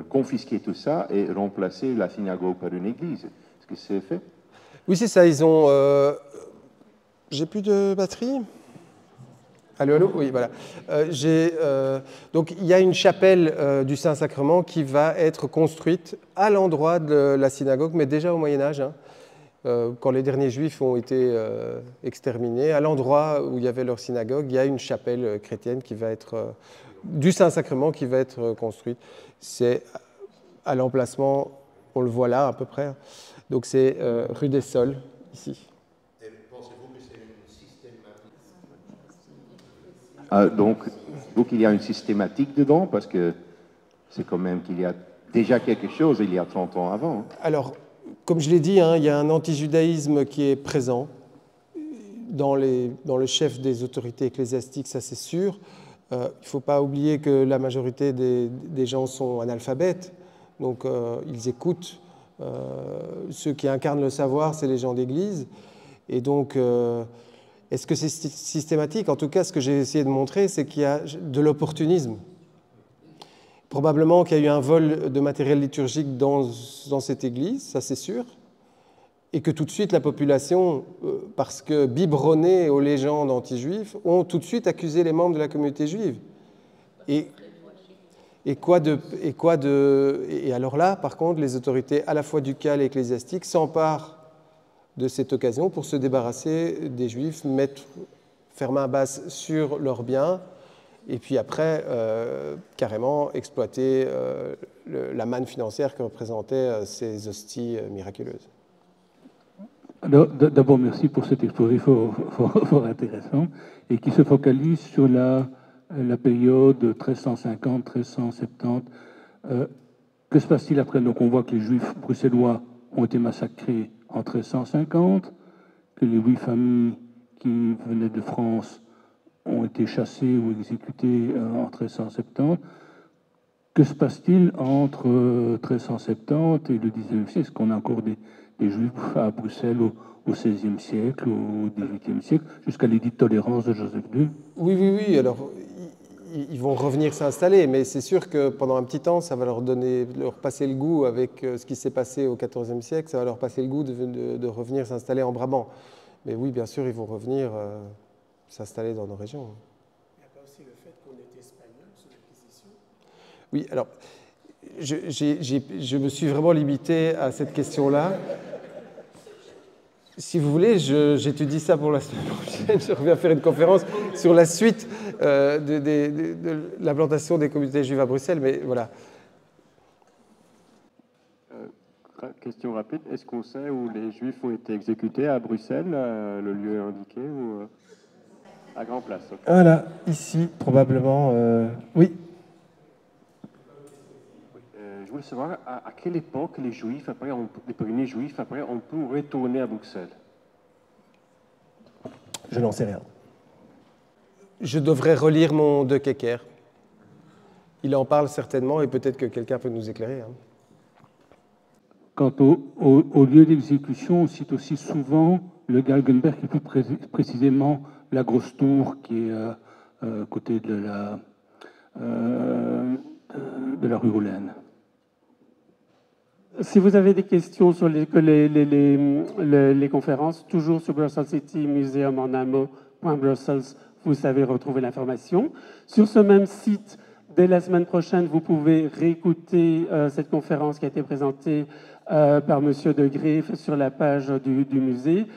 confisquer tout ça et remplacer la synagogue par une église. Est-ce que c'est fait? Oui, c'est ça. Ils ont... J'ai plus de batterie? Allô? Oui, voilà. Donc, il y a une chapelle du Saint-Sacrement qui va être construite à l'endroit de la synagogue, mais déjà au Moyen-Âge, quand les derniers Juifs ont été exterminés, à l'endroit où il y avait leur synagogue, il y a une chapelle chrétienne qui va être... du Saint-Sacrement qui va être construite. C'est à l'emplacement, on le voit là à peu près. Donc, c'est rue des Sols, ici. Donc, il y a une systématique dedans, parce que c'est quand même qu'il y a déjà quelque chose il y a 30 ans avant. Alors, comme je l'ai dit, hein, il y a un antijudaïsme qui est présent dans le chef des autorités ecclésiastiques, ça c'est sûr. Il ne faut pas oublier que la majorité des gens sont analphabètes, donc ils écoutent. Ceux qui incarnent le savoir, c'est les gens d'Église. Et donc, est-ce que c'est systématique? En tout cas, ce que j'ai essayé de montrer, c'est qu'il y a de l'opportunisme. Probablement qu'il y a eu un vol de matériel liturgique dans cette Église, ça c'est sûr. Et que tout de suite, la population, parce que biberonnée aux légendes anti-juives, ont tout de suite accusé les membres de la communauté juive. Et alors là, par contre, les autorités à la fois ducales et ecclésiastiques s'emparent de cette occasion pour se débarrasser des Juifs, faire main basse sur leurs biens, et puis après, carrément exploiter la manne financière que représentaient ces hosties miraculeuses. Alors, d'abord, merci pour cet exposé fort intéressant, et qui se focalise sur la période 1350-1370. Que se passe-t-il après? Donc on voit que les Juifs bruxellois ont été massacrés en 1350, que les 8 familles qui venaient de France ont été chassées ou exécutées en 1370. Que se passe-t-il entre 1370 et le 19e siècle? Est-ce qu'on a encore des Juifs à Bruxelles au XVIe siècle, au XVIIIe siècle, jusqu'à l'édit de tolérance de Joseph II? Oui. Alors, ils vont revenir s'installer, mais c'est sûr que pendant un petit temps, ça va leur passer le goût avec ce qui s'est passé au XIVe siècle, ça va leur passer le goût de revenir s'installer en Brabant. Mais oui, bien sûr, ils vont revenir s'installer dans nos régions. Il n'y a pas aussi le fait qu'on est espagnol sous l'Inquisition? Oui, alors, je me suis vraiment limité à cette question-là. Si vous voulez, j'étudie ça pour la semaine prochaine. Je reviens faire une conférence sur la suite de l'implantation des communautés juives à Bruxelles, mais voilà. Question rapide. Est-ce qu'on sait où les Juifs ont été exécutés à Bruxelles, le lieu indiqué, ou à Grand Place? Okay. Voilà, ici, probablement. Oui. Je voulais savoir à quelle époque les Juifs, les premiers Juifs, après, ont pu retourner à Bruxelles. Je n'en sais rien. Je devrais relire mon De Kecker. Il en parle certainement et peut-être que quelqu'un peut nous éclairer. Hein. Quant au lieu d'exécution, on cite aussi souvent le Galgenberg, et plus précisément la grosse tour qui est côté de la rue Hollaine. Si vous avez des questions sur les conférences, toujours sur Brussels City Museum en un mot.brussels, vous savez retrouver l'information. Sur ce même site, dès la semaine prochaine, vous pouvez réécouter cette conférence qui a été présentée par M. De Greef sur la page du musée,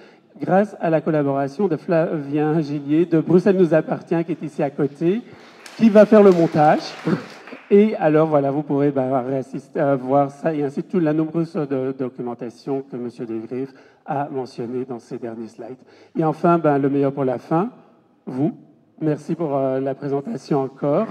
grâce à la collaboration de Flavien Gillier de Bruxelles nous appartient, qui est ici à côté, qui va faire le montage. Et alors, voilà, vous pourrez voir ça et ainsi de toute la nombreuse documentation que M. De Greef a mentionnée dans ses derniers slides. Et enfin, le meilleur pour la fin, vous. Merci pour la présentation encore.